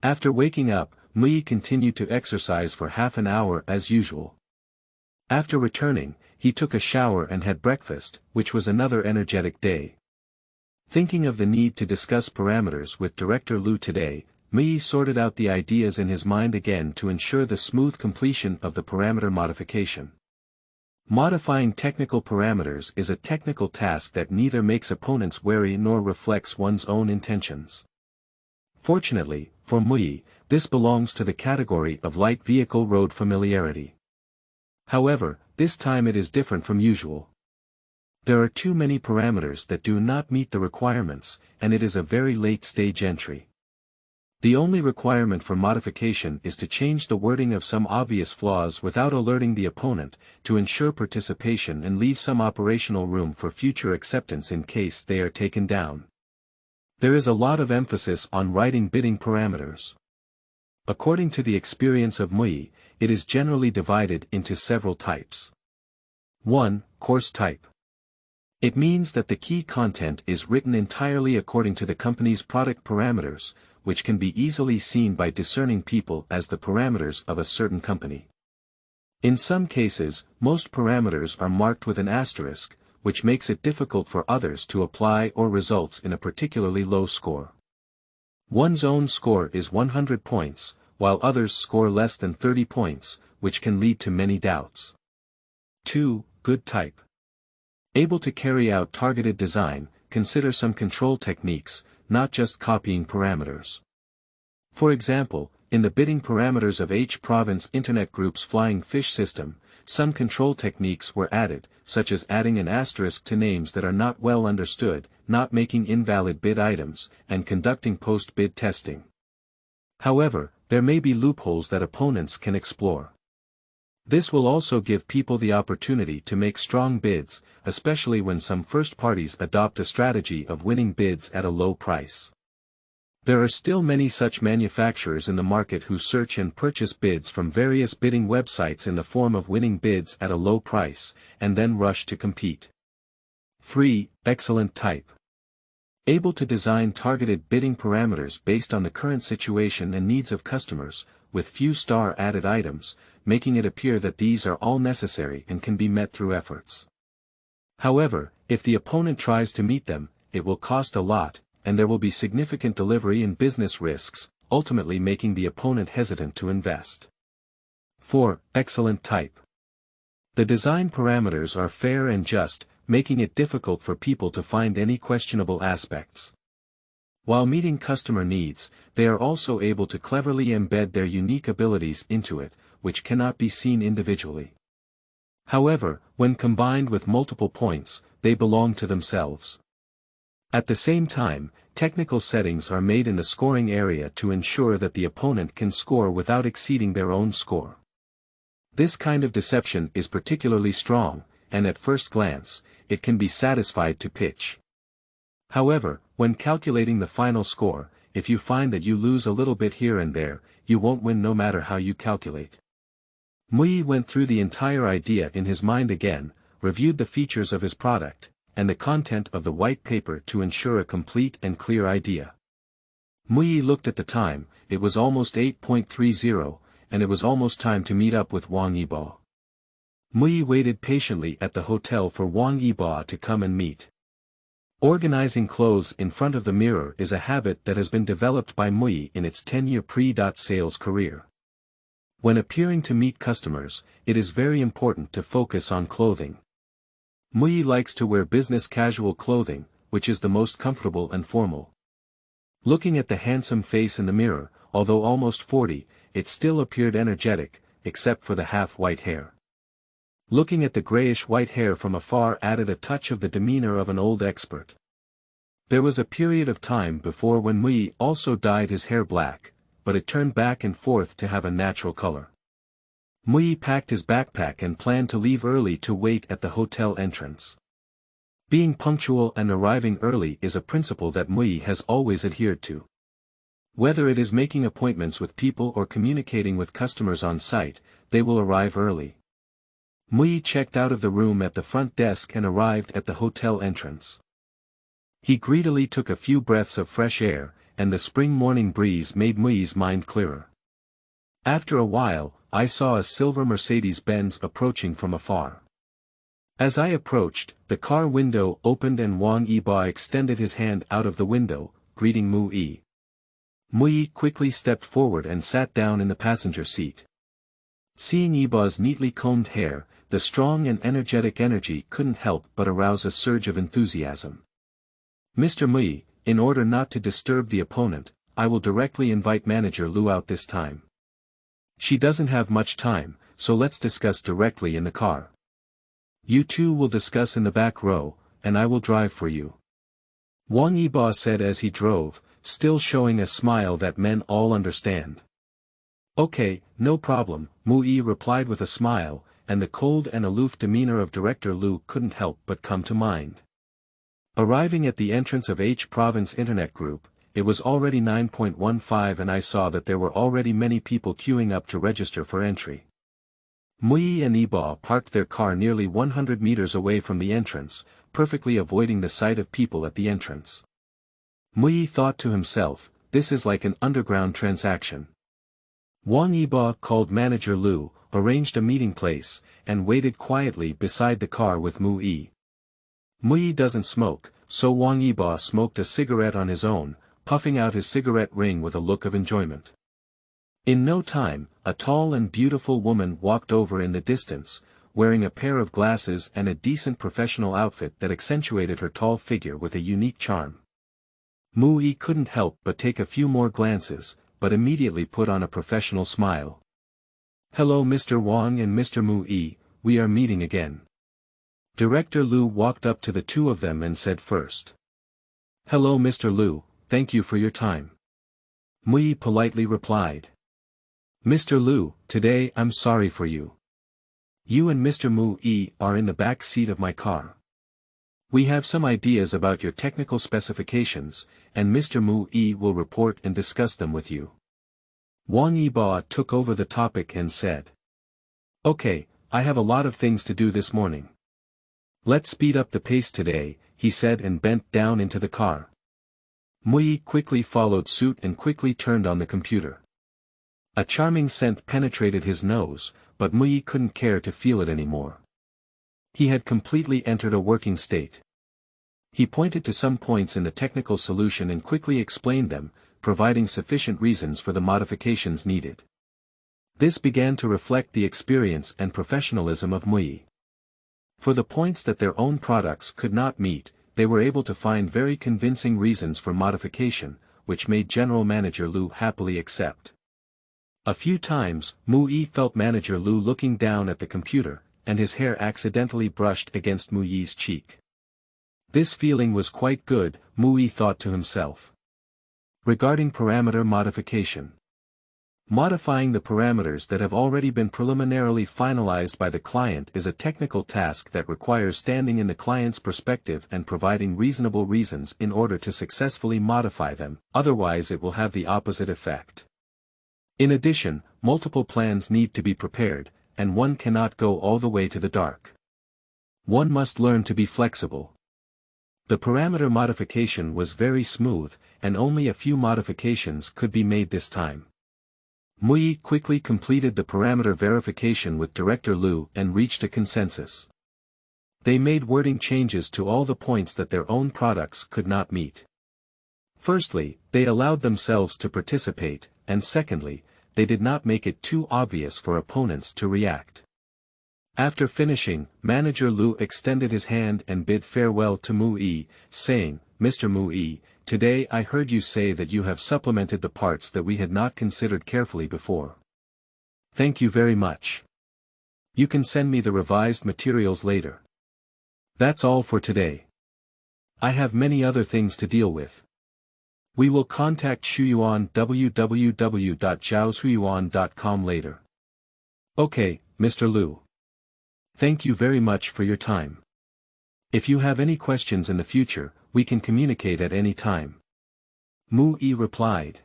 S1: After waking up, Mui continued to exercise for half an hour as usual. After returning, he took a shower and had breakfast, which was another energetic day. Thinking of the need to discuss parameters with Director Liu today, Mui sorted out the ideas in his mind again to ensure the smooth completion of the parameter modification. Modifying technical parameters is a technical task that neither makes opponents wary nor reflects one's own intentions. Fortunately, for Mui, this belongs to the category of light vehicle road familiarity. However, this time it is different from usual. There are too many parameters that do not meet the requirements, and it is a very late stage entry. The only requirement for modification is to change the wording of some obvious flaws without alerting the opponent, to ensure participation and leave some operational room for future acceptance in case they are taken down. There is a lot of emphasis on writing bidding parameters. According to the experience of Mui, it is generally divided into several types. 1. Course type. It means that the key content is written entirely according to the company's product parameters, which can be easily seen by discerning people as the parameters of a certain company. In some cases, most parameters are marked with an asterisk, which makes it difficult for others to apply or results in a particularly low score. One's own score is 100 points, while others score less than 30 points, which can lead to many doubts. 2. Good type. Able to carry out targeted design, consider some control techniques, not just copying parameters. For example, in the bidding parameters of H Province Internet Group's Flying Fish system, some control techniques were added, such as adding an asterisk to names that are not well understood, not making invalid bid items, and conducting post-bid testing. However, there may be loopholes that opponents can explore. This will also give people the opportunity to make strong bids, especially when some first parties adopt a strategy of winning bids at a low price. There are still many such manufacturers in the market who search and purchase bids from various bidding websites in the form of winning bids at a low price, and then rush to compete. 3. Excellent type. Able to design targeted bidding parameters based on the current situation and needs of customers, with few star-added items, making it appear that these are all necessary and can be met through efforts. However, if the opponent tries to meet them, it will cost a lot, and there will be significant delivery and business risks, ultimately making the opponent hesitant to invest. 4. Excellent type. The design parameters are fair and just, making it difficult for people to find any questionable aspects. While meeting customer needs, they are also able to cleverly embed their unique abilities into it, which cannot be seen individually. However, when combined with multiple points, they belong to themselves. At the same time, technical settings are made in the scoring area to ensure that the opponent can score without exceeding their own score. This kind of deception is particularly strong, and at first glance, it can be satisfied to pitch. However, when calculating the final score, if you find that you lose a little bit here and there, you won't win no matter how you calculate. Mui went through the entire idea in his mind again, reviewed the features of his product, and the content of the white paper to ensure a complete and clear idea. Mui looked at the time, it was almost 8:30, and it was almost time to meet up with Wang Yibo. Mui waited patiently at the hotel for Wang Yibo to come and meet. Organizing clothes in front of the mirror is a habit that has been developed by Mui in its 10-year pre-sales career. When appearing to meet customers, it is very important to focus on clothing. Mui likes to wear business casual clothing, which is the most comfortable and formal. Looking at the handsome face in the mirror, although almost 40, it still appeared energetic, except for the half-white hair. Looking at the grayish-white hair from afar added a touch of the demeanor of an old expert. There was a period of time before when Mui also dyed his hair black, but it turned back and forth to have a natural color. Mui packed his backpack and planned to leave early to wait at the hotel entrance. Being punctual and arriving early is a principle that Mui has always adhered to. Whether it is making appointments with people or communicating with customers on site, they will arrive early. Mui checked out of the room at the front desk and arrived at the hotel entrance. He greedily took a few breaths of fresh air, and the spring morning breeze made Mui's mind clearer. After a while, I saw a silver Mercedes-Benz approaching from afar. As I approached, the car window opened and Wang Yiba extended his hand out of the window, greeting Mui. Mui quickly stepped forward and sat down in the passenger seat. Seeing Yiba's neatly combed hair, the strong and energetic energy couldn't help but arouse a surge of enthusiasm. Mr. Mui, in order not to disturb the opponent, I will directly invite Manager Lu out this time. She doesn't have much time, so let's discuss directly in the car. You two will discuss in the back row, and I will drive for you. Wang Yiba said as he drove, still showing a smile that men all understand. Okay, no problem, Mui replied with a smile, and the cold and aloof demeanor of Director Lu couldn't help but come to mind. Arriving at the entrance of H Province Internet Group, it was already 9:15 and I saw that there were already many people queuing up to register for entry. Mui and Yiba parked their car nearly 100 meters away from the entrance, perfectly avoiding the sight of people at the entrance. Mui thought to himself, this is like an underground transaction. Wang Yiba called Manager Lu, arranged a meeting place, and waited quietly beside the car with Mui. Mui doesn't smoke, so Wang Yiba smoked a cigarette on his own, puffing out his cigarette ring with a look of enjoyment. In no time, a tall and beautiful woman walked over in the distance, wearing a pair of glasses and a decent professional outfit that accentuated her tall figure with a unique charm. Mui couldn't help but take a few more glances, but immediately put on a professional smile. Hello Mr. Wang and Mr. Mui, we are meeting again. Director Lu walked up to the two of them and said first. Hello Mr. Lu, thank you for your time. Mui politely replied. Mr. Lu, today I'm sorry for you. You and Mr. Mui are in the back seat of my car. We have some ideas about your technical specifications, and Mr. Mui will report and discuss them with you. Wang Yiba took over the topic and said. Okay, I have a lot of things to do this morning. Let's speed up the pace today, he said and bent down into the car. Mui quickly followed suit and quickly turned on the computer. A charming scent penetrated his nose, but Mui couldn't care to feel it anymore. He had completely entered a working state. He pointed to some points in the technical solution and quickly explained them, providing sufficient reasons for the modifications needed. This began to reflect the experience and professionalism of Mui. For the points that their own products could not meet, they were able to find very convincing reasons for modification, which made General Manager Lu happily accept. A few times, Mui felt Manager Lu looking down at the computer, and his hair accidentally brushed against Mui's cheek. This feeling was quite good, Mui thought to himself. Regarding parameter modification. Modifying the parameters that have already been preliminarily finalized by the client is a technical task that requires standing in the client's perspective and providing reasonable reasons in order to successfully modify them, otherwise it will have the opposite effect. In addition, multiple plans need to be prepared, and one cannot go all the way to the dark. One must learn to be flexible. The parameter modification was very smooth, and only a few modifications could be made this time. Mui quickly completed the parameter verification with Director Lu and reached a consensus. They made wording changes to all the points that their own products could not meet. Firstly, they allowed themselves to participate, and secondly, they did not make it too obvious for opponents to react. After finishing, Manager Lu extended his hand and bid farewell to Mui, saying, Mr. Mui, today I heard you say that you have supplemented the parts that we had not considered carefully before. Thank you very much. You can send me the revised materials later. That's all for today. I have many other things to deal with. We will contact Shuyuan www.zhaoshuyuan.com later. Okay, Mr. Liu. Thank you very much for your time. If you have any questions in the future, we can communicate at any time. Mu Yi replied.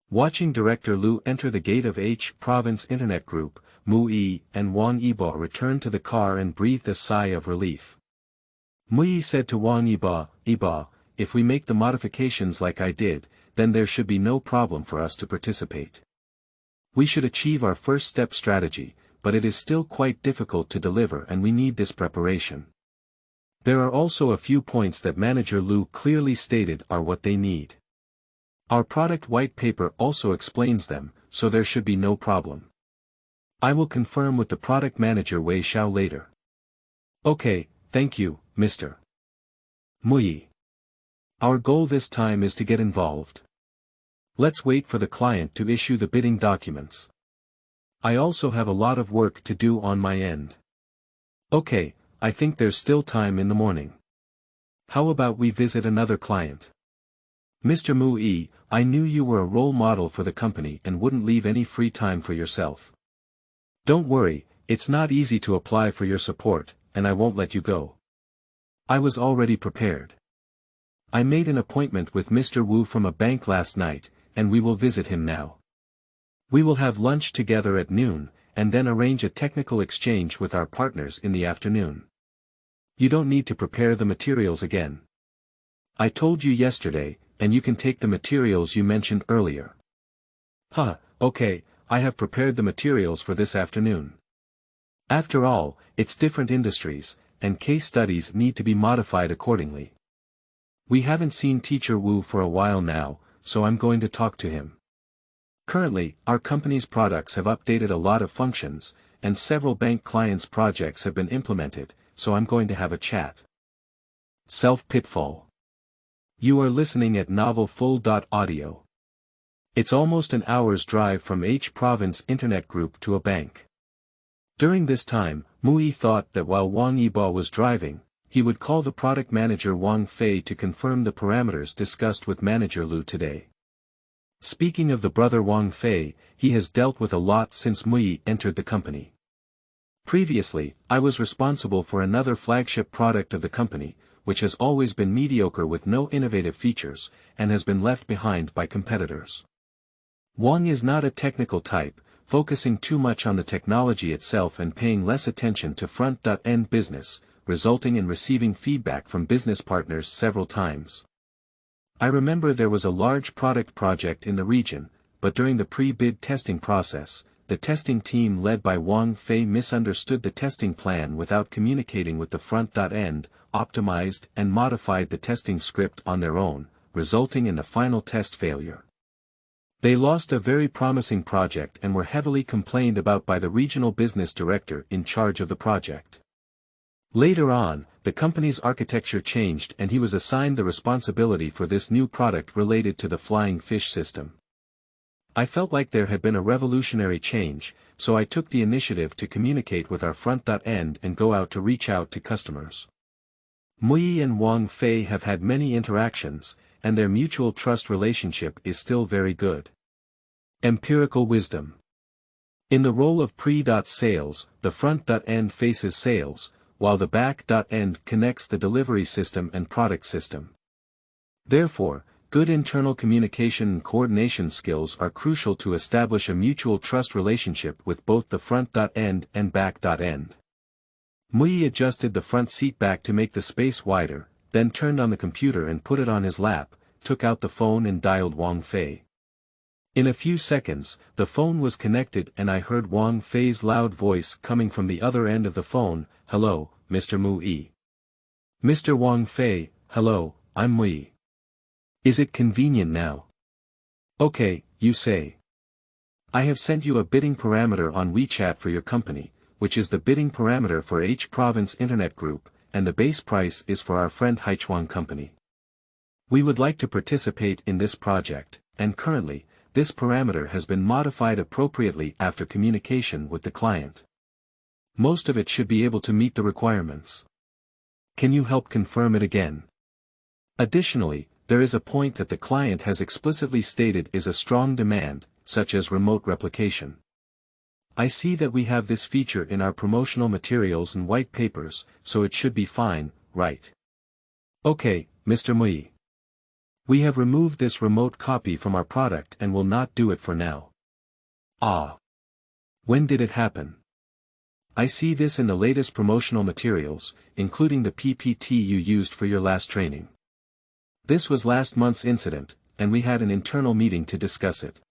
S1: Watching Director Liu enter the gate of H Province Internet Group, Mu Yi and Wang Yibo returned to the car and breathed a sigh of relief. Mu Yi said to Wang Yibo, if we make the modifications like I did, then there should be no problem for us to participate. We should achieve our first step strategy, but it is still quite difficult to deliver and we need this preparation. There are also a few points that Manager Liu clearly stated are what they need. Our product white paper also explains them, so there should be no problem. I will confirm with the product manager Wei Xiao later. Okay, thank you, Mr. Mu Yi. Our goal this time is to get involved. Let's wait for the client to issue the bidding documents. I also have a lot of work to do on my end. Okay, I think there's still time in the morning. How about we visit another client? Mr. Mu Yi, I knew you were a role model for the company and wouldn't leave any free time for yourself. Don't worry, it's not easy to apply for your support, and I won't let you go. I was already prepared. I made an appointment with Mr. Wu from a bank last night, and we will visit him now. We will have lunch together at noon, and then arrange a technical exchange with our partners in the afternoon. You don't need to prepare the materials again. I told you yesterday, and you can take the materials you mentioned earlier. Okay, I have prepared the materials for this afternoon. After all, it's different industries, and case studies need to be modified accordingly. We haven't seen Teacher Wu for a while now, so I'm going to talk to him. Currently, our company's products have updated a lot of functions, and several bank clients' projects have been implemented, so I'm going to have a chat. Self-pitfall. You are listening at novelfull.audio. It's almost an hour's drive from H Province Internet Group to a bank. During this time, Mu Yi thought that while Wang Yibo was driving, he would call the product manager Wang Fei to confirm the parameters discussed with Manager Liu today. Speaking of the brother Wang Fei, he has dealt with a lot since Mu Yi entered the company. Previously, I was responsible for another flagship product of the company, which has always been mediocre with no innovative features, and has been left behind by competitors. Wang is not a technical type, focusing too much on the technology itself and paying less attention to front-end business, resulting in receiving feedback from business partners several times. I remember there was a large product project in the region, but during the pre-bid testing process, the testing team led by Wang Fei misunderstood the testing plan without communicating with the front-end, optimized and modified the testing script on their own, resulting in a final test failure. They lost a very promising project and were heavily complained about by the regional business director in charge of the project. Later on, the company's architecture changed and he was assigned the responsibility for this new product related to the flying fish system. I felt like there had been a revolutionary change, so I took the initiative to communicate with our front-end and go out to reach out to customers. Mu Yi and Wang Fei have had many interactions, and their mutual trust relationship is still very good. Empirical wisdom. In the role of pre-sales, the front-end faces sales, while the back-end connects the delivery system and product system. Therefore, good internal communication and coordination skills are crucial to establish a mutual trust relationship with both the front-end and back-end. Mu Yi adjusted the front seat back to make the space wider, then turned on the computer and put it on his lap, took out the phone and dialed Wang Fei. In a few seconds, the phone was connected and I heard Wang Fei's loud voice coming from the other end of the phone. Hello, Mr. Mu Yi. Mr. Wang Fei, hello, I'm Mu Yi. Is it convenient now? Okay, you say. I have sent you a bidding parameter on WeChat for your company, which is the bidding parameter for H Province Internet Group, and the base price is for our friend Haichuan Company. We would like to participate in this project, and currently, this parameter has been modified appropriately after communication with the client. Most of it should be able to meet the requirements. Can you help confirm it again? Additionally, there is a point that the client has explicitly stated is a strong demand, such as remote replication. I see that we have this feature in our promotional materials and white papers, so it should be fine, right? Okay, Mr. Mui. We have removed this remote copy from our product and will not do it for now. Ah. When did it happen? I see this in the latest promotional materials, including the PPT you used for your last training. This was last month's incident, and we had an internal meeting to discuss it.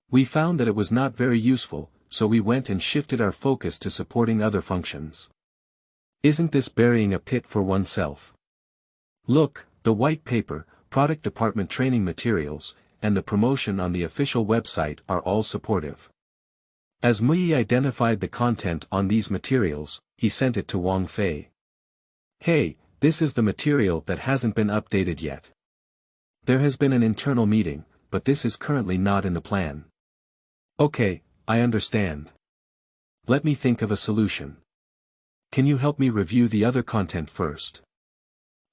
S1: We found that it was not very useful, so we went and shifted our focus to supporting other functions. Isn't this burying a pit for oneself? Look, the white paper, product department training materials, and the promotion on the official website are all supportive. As Mui identified the content on these materials, he sent it to Wang Fei. Hey, this is the material that hasn't been updated yet. There has been an internal meeting, but this is currently not in the plan. Okay, I understand. Let me think of a solution. Can you help me review the other content first?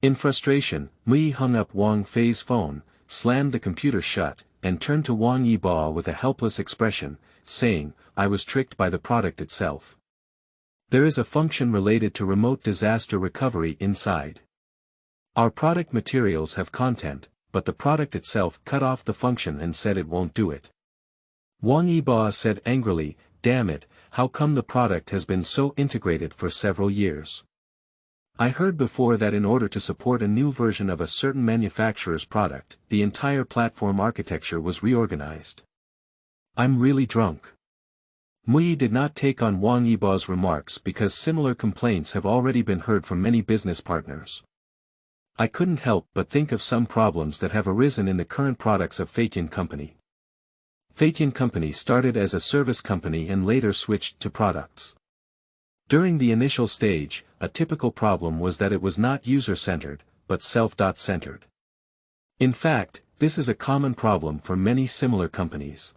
S1: In frustration, Mui hung up Wang Fei's phone, slammed the computer shut, and turned to Wang Yiba with a helpless expression, saying, I was tricked by the product itself. There is a function related to remote disaster recovery inside. Our product materials have content, but the product itself cut off the function and said it won't do it. Wang Yiba said angrily, damn it, how come the product has been so integrated for several years? I heard before that in order to support a new version of a certain manufacturer's product, the entire platform architecture was reorganized. I'm really drunk. Mui did not take on Wang Yiba's remarks because similar complaints have already been heard from many business partners. I couldn't help but think of some problems that have arisen in the current products of Feitian Company. Feitian Company started as a service company and later switched to products. During the initial stage, a typical problem was that it was not user-centered, but self-centered. In fact, this is a common problem for many similar companies.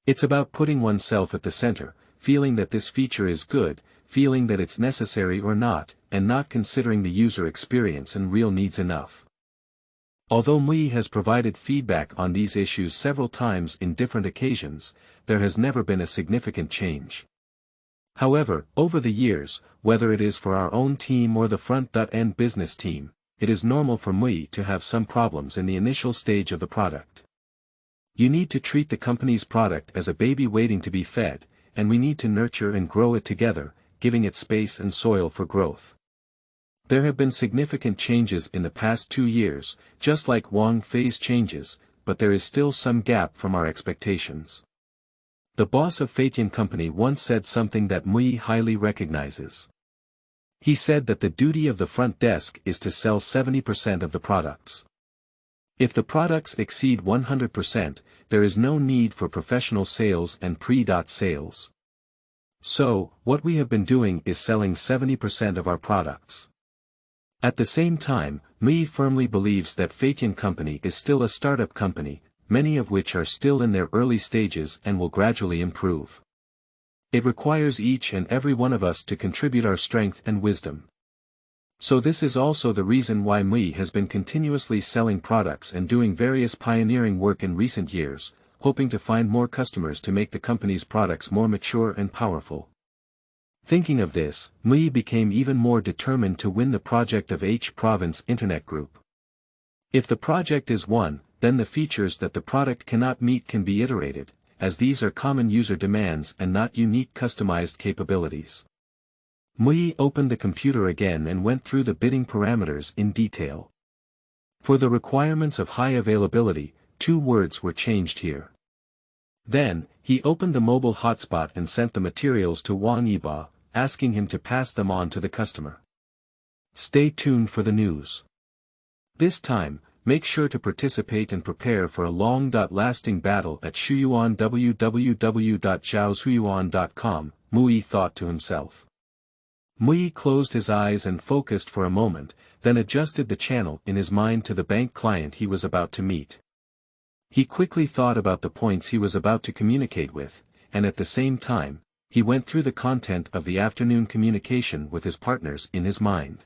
S1: It's about putting oneself at the center, feeling that this feature is good, feeling that it's necessary or not, and not considering the user experience and real needs enough. Although Mui has provided feedback on these issues several times in different occasions, there has never been a significant change. However, over the years, whether it is for our own team or the front-end business team, it is normal for Mui to have some problems in the initial stage of the product. You need to treat the company's product as a baby waiting to be fed, and we need to nurture and grow it together, giving it space and soil for growth. There have been significant changes in the past 2 years, just like Wang Fei's changes, but there is still some gap from our expectations. The boss of Feitian Company once said something that Mui highly recognizes. He said that the duty of the front desk is to sell 70% of the products. If the products exceed 100%, there is no need for professional sales and pre-sales. So, what we have been doing is selling 70% of our products. At the same time, Mui firmly believes that Feitian Company is still a startup company, many of which are still in their early stages and will gradually improve. It requires each and every one of us to contribute our strength and wisdom. So this is also the reason why Mui has been continuously selling products and doing various pioneering work in recent years, hoping to find more customers to make the company's products more mature and powerful. Thinking of this, Mui became even more determined to win the project of H Province Internet Group. If the project is won, then the features that the product cannot meet can be iterated, as these are common user demands and not unique customized capabilities. Mui opened the computer again and went through the bidding parameters in detail. For the requirements of high availability, 2 words were changed here. Then, he opened the mobile hotspot and sent the materials to Wang Yiba, asking him to pass them on to the customer. Stay tuned for the news. This time, make sure to participate and prepare for a long-lasting battle at Shuyuan www.zhaoshuyuan.com, Mui thought to himself. Mui closed his eyes and focused for a moment, then adjusted the channel in his mind to the bank client he was about to meet. He quickly thought about the points he was about to communicate with, and at the same time, he went through the content of the afternoon communication with his partners in his mind.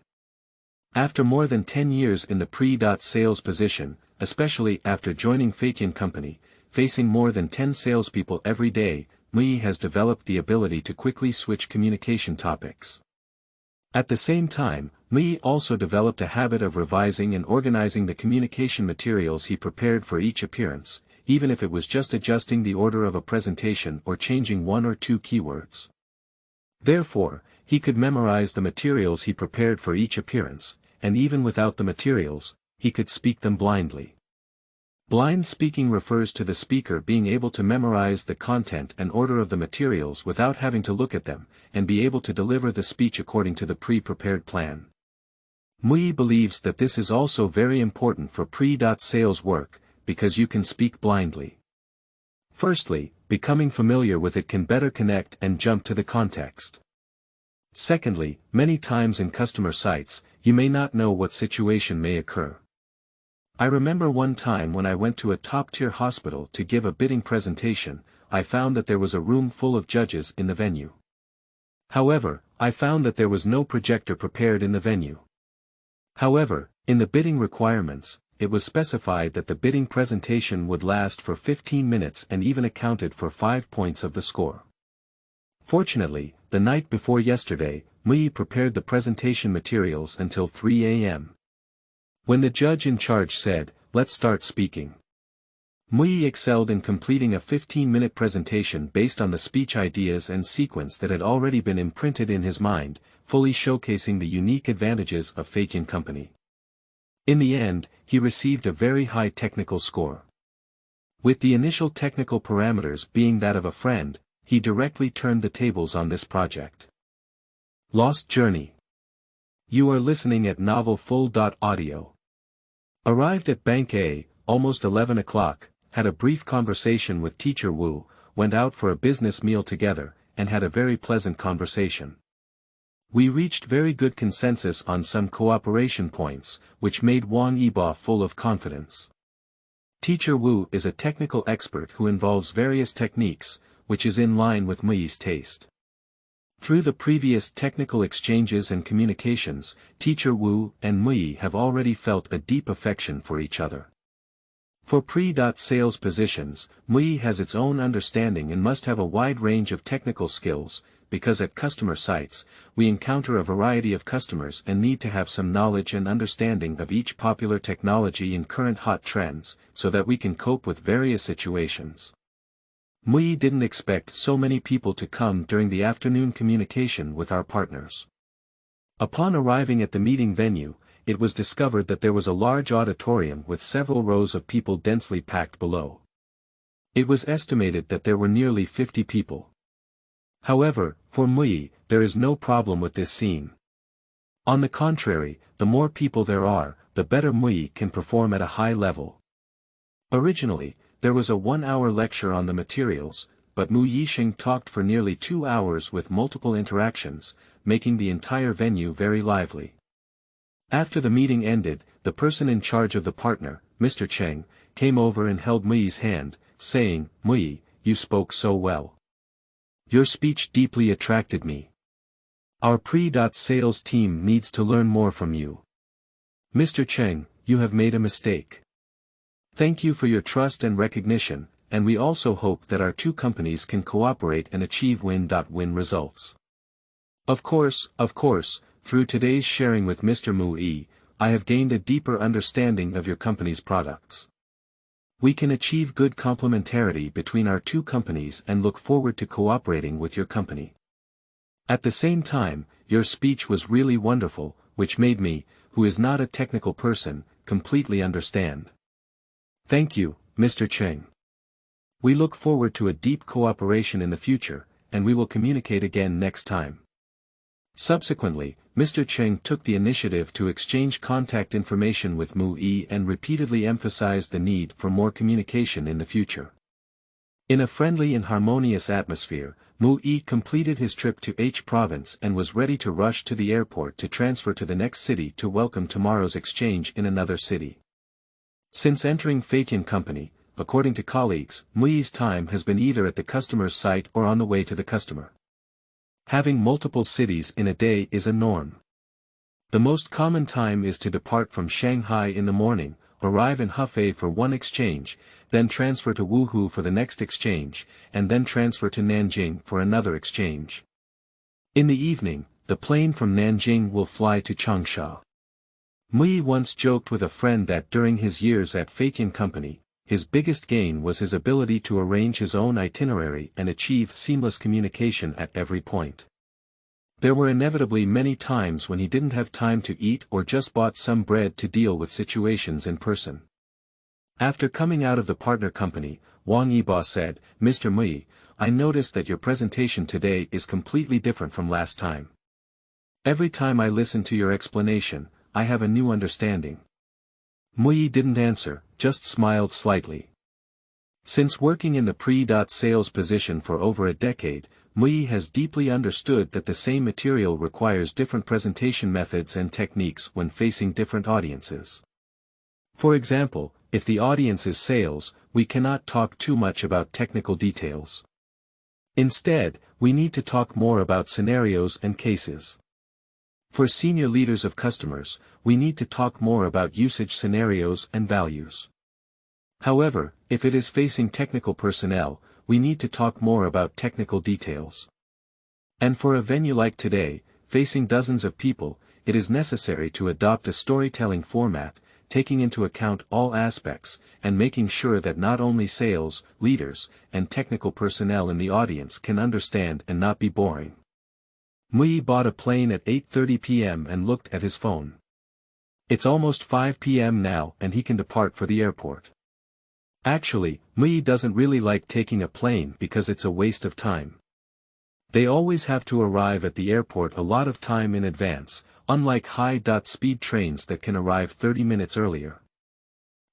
S1: After more than 10 years in the pre-sales position, especially after joining Feitian Company, facing more than 10 salespeople every day, Mui has developed the ability to quickly switch communication topics. At the same time, Mui also developed a habit of revising and organizing the communication materials he prepared for each appearance, even if it was just adjusting the order of a presentation or changing one or two keywords. Therefore, he could memorize the materials he prepared for each appearance, and even without the materials, he could speak them blindly. Blind speaking refers to the speaker being able to memorize the content and order of the materials without having to look at them, and be able to deliver the speech according to the pre-prepared plan. Mui believes that this is also very important for pre-sales work, because you can speak blindly. Firstly, becoming familiar with it can better connect and jump to the context. Secondly, many times in customer sites, you may not know what situation may occur. I remember one time when I went to a top-tier hospital to give a bidding presentation, I found that there was a room full of judges in the venue. However, I found that there was no projector prepared in the venue. However, in the bidding requirements, it was specified that the bidding presentation would last for 15 minutes and even accounted for 5 points of the score. Fortunately, the night before yesterday, Mui prepared the presentation materials until 3 a.m. When the judge in charge said, "Let's start speaking," Mui excelled in completing a 15-minute presentation based on the speech ideas and sequence that had already been imprinted in his mind, fully showcasing the unique advantages of Feitian Company. In the end, he received a very high technical score. With the initial technical parameters being that of a friend, he directly turned the tables on this project. Lost Journey. You are listening at Novel Full. Audio. Arrived at Bank A, almost 11 o'clock, had a brief conversation with Teacher Wu, went out for a business meal together, and had a very pleasant conversation. We reached very good consensus on some cooperation points, which made Wang Yibo full of confidence. Teacher Wu is a technical expert who involves various techniques, which is in line with Mui's taste. Through the previous technical exchanges and communications, Teacher Wu and Mui have already felt a deep affection for each other. For pre-sales positions, Mui has its own understanding and must have a wide range of technical skills, because at customer sites, we encounter a variety of customers and need to have some knowledge and understanding of each popular technology and current hot trends, so that we can cope with various situations. Mui didn't expect so many people to come during the afternoon communication with our partners. Upon arriving at the meeting venue, it was discovered that there was a large auditorium with several rows of people densely packed below. It was estimated that there were nearly 50 people. However, for Mui, there is no problem with this scene. On the contrary, the more people there are, the better Mui can perform at a high level. Originally, there was a 1-hour lecture on the materials, but Mu Yixing talked for nearly 2 hours with multiple interactions, making the entire venue very lively. After the meeting ended, the person in charge of the partner, Mr. Cheng, came over and held Mui's hand, saying, "Mui, you spoke so well. Your speech deeply attracted me. Our pre-sales team needs to learn more from you. Mr. Cheng, you have made a mistake. Thank you for your trust and recognition, and we also hope that our two companies can cooperate and achieve win-win results. Of course, through today's sharing with Mr. Mui, I have gained a deeper understanding of your company's products. We can achieve good complementarity between our two companies and look forward to cooperating with your company. At the same time, your speech was really wonderful, which made me, who is not a technical person, completely understand. Thank you, Mr. Cheng. We look forward to a deep cooperation in the future, and we will communicate again next time." Subsequently, Mr. Cheng took the initiative to exchange contact information with Mui and repeatedly emphasized the need for more communication in the future. In a friendly and harmonious atmosphere, Mui completed his trip to H province and was ready to rush to the airport to transfer to the next city to welcome tomorrow's exchange in another city. Since entering Feitian Company, according to colleagues, Mui's time has been either at the customer's site or on the way to the customer. Having multiple cities in a day is a norm. The most common time is to depart from Shanghai in the morning, arrive in Hefei for one exchange, then transfer to Wuhu for the next exchange, and then transfer to Nanjing for another exchange. In the evening, the plane from Nanjing will fly to Changsha. Mui once joked with a friend that during his years at Feiqian Company, his biggest gain was his ability to arrange his own itinerary and achieve seamless communication at every point. There were inevitably many times when he didn't have time to eat or just bought some bread to deal with situations in person. After coming out of the partner company, Wang Yibo said, "Mr. Mui, I noticed that your presentation today is completely different from last time. Every time I listen to your explanation, I have a new understanding." Mui didn't answer, just smiled slightly. Since working in the pre-sales position for over a decade, Mui has deeply understood that the same material requires different presentation methods and techniques when facing different audiences. For example, if the audience is sales, we cannot talk too much about technical details. Instead, we need to talk more about scenarios and cases. For senior leaders of customers, we need to talk more about usage scenarios and values. However, if it is facing technical personnel, we need to talk more about technical details. And for a venue like today, facing dozens of people, it is necessary to adopt a storytelling format, taking into account all aspects, and making sure that not only sales, leaders, and technical personnel in the audience can understand and not be boring. Mui bought a plane at 8:30 p.m. and looked at his phone. It's almost 5 p.m. now and he can depart for the airport. Actually, Mui doesn't really like taking a plane because it's a waste of time. They always have to arrive at the airport a lot of time in advance, unlike high-speed trains that can arrive 30 minutes earlier.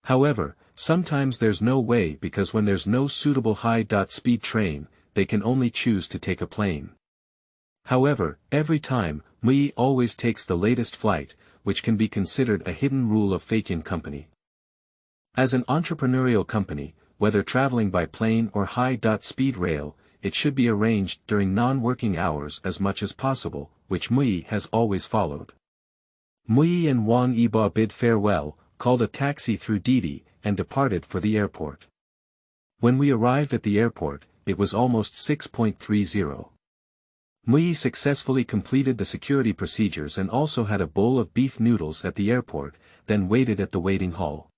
S1: However, sometimes there's no way because when there's no suitable high-speed train, they can only choose to take a plane. However, every time, Mui always takes the latest flight, which can be considered a hidden rule of Feiqian Company. As an entrepreneurial company, whether traveling by plane or high-speed rail, it should be arranged during non-working hours as much as possible, which Mui has always followed. Mui and Wang Yibo bid farewell, called a taxi through Didi, and departed for the airport. When we arrived at the airport, it was almost 6:30. Mui successfully completed the security procedures and also had a bowl of beef noodles at the airport, then waited at the waiting hall.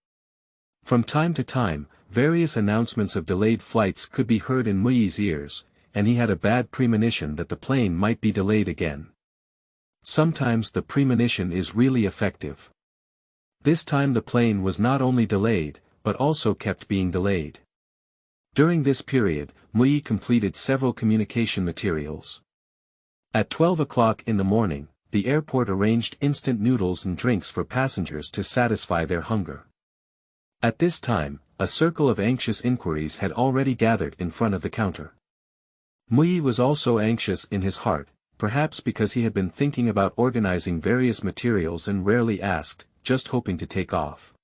S1: From time to time, various announcements of delayed flights could be heard in Mui's ears, and he had a bad premonition that the plane might be delayed again. Sometimes the premonition is really effective. This time the plane was not only delayed, but also kept being delayed. During this period, Mui completed several communication materials. At 12 o'clock in the morning, the airport arranged instant noodles and drinks for passengers to satisfy their hunger. At this time, a circle of anxious inquiries had already gathered in front of the counter. Mui was also anxious in his heart, perhaps because he had been thinking about organizing various materials and rarely asked, just hoping to take off.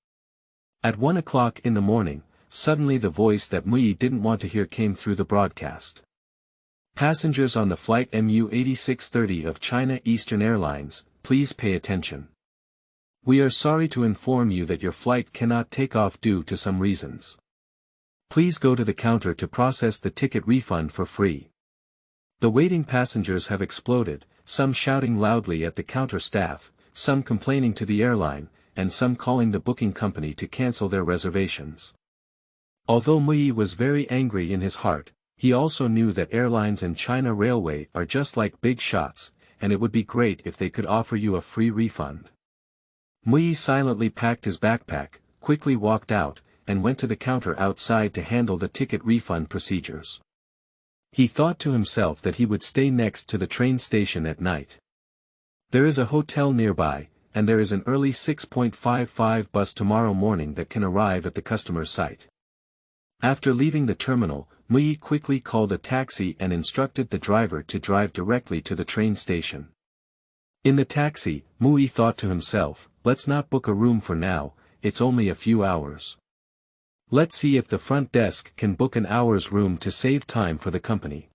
S1: At 1 o'clock in the morning, suddenly the voice that Mui didn't want to hear came through the broadcast. Passengers on the flight MU-8630 of China Eastern Airlines, please pay attention. We are sorry to inform you that your flight cannot take off due to some reasons. Please go to the counter to process the ticket refund for free. The waiting passengers have exploded, some shouting loudly at the counter staff, some complaining to the airline, and some calling the booking company to cancel their reservations. Although Mui was very angry in his heart, he also knew that airlines and China Railway are just like big shots, and it would be great if they could offer you a free refund. Mui silently packed his backpack, quickly walked out, and went to the counter outside to handle the ticket refund procedures. He thought to himself that he would stay next to the train station at night. There is a hotel nearby, and there is an early 6:55 bus tomorrow morning that can arrive at the customer's site. After leaving the terminal, Mui quickly called a taxi and instructed the driver to drive directly to the train station. In the taxi, Mui thought to himself, let's not book a room for now, it's only a few hours. Let's see if the front desk can book an hour's room to save time for the company.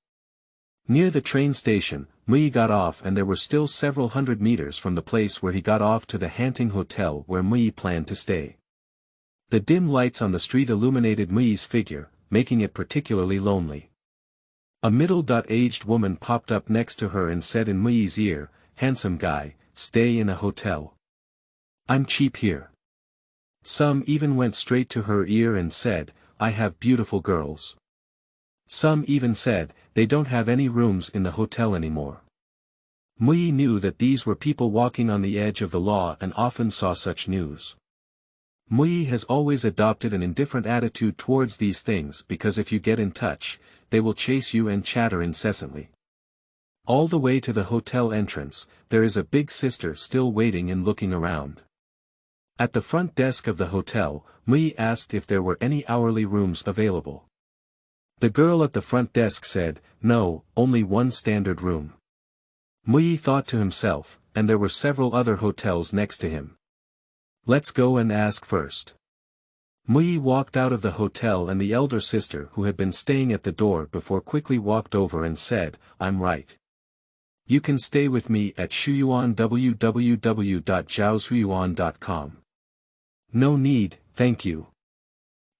S1: Near the train station, Mui got off and there were still several hundred meters from the place where he got off to the Hanting Hotel where Mui planned to stay. The dim lights on the street illuminated Mui's figure, making it particularly lonely. A middle-aged woman popped up next to her and said in Mui's ear, "Handsome guy, stay in a hotel. I'm cheap here." Some even went straight to her ear and said, "I have beautiful girls." Some even said, "They don't have any rooms in the hotel anymore." Mui knew that these were people walking on the edge of the law and often saw such news. Mui has always adopted an indifferent attitude towards these things because if you get in touch, they will chase you and chatter incessantly. All the way to the hotel entrance, there is a big sister still waiting and looking around. At the front desk of the hotel, Mui asked if there were any hourly rooms available. The girl at the front desk said, "No, only one standard room." Mui thought to himself, and there were several other hotels next to him. "Let's go and ask first." Mui walked out of the hotel and the elder sister who had been staying at the door before quickly walked over and said, "I'm right. You can stay with me at Shuyuan www.zhaoshuyuan.com. "No need, thank you.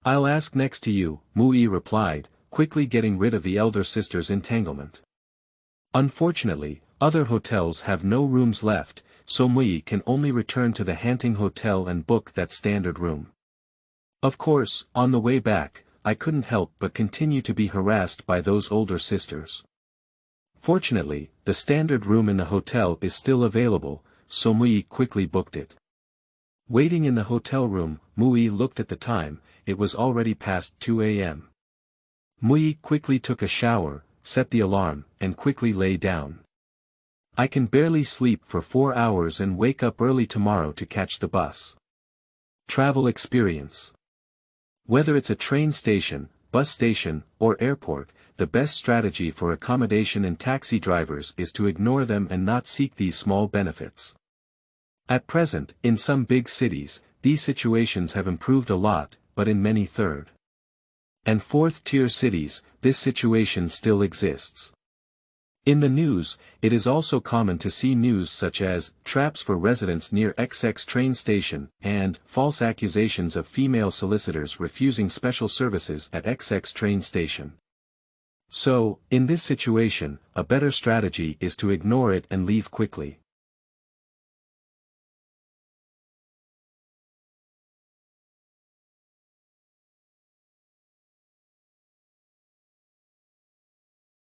S1: I'll ask next to you," Mui replied, quickly getting rid of the elder sister's entanglement. Unfortunately, other hotels have no rooms left, so Mui can only return to the Hanting Hotel and book that standard room. Of course, on the way back, I couldn't help but continue to be harassed by those older sisters. Fortunately, the standard room in the hotel is still available, so Mui quickly booked it. Waiting in the hotel room, Mui looked at the time, it was already past 2 a.m. Mui quickly took a shower, set the alarm, and quickly lay down. I can barely sleep for 4 hours and wake up early tomorrow to catch the bus. Travel experience. Whether it's a train station, bus station, or airport, the best strategy for accommodation and taxi drivers is to ignore them and not seek these small benefits. At present, in some big cities, these situations have improved a lot, but in many third and fourth-tier cities, this situation still exists. In the news, it is also common to see news such as, traps for residents near XX train station, and, false accusations of female solicitors refusing special services at XX train station. So, in this situation, a better strategy is to ignore it and leave quickly.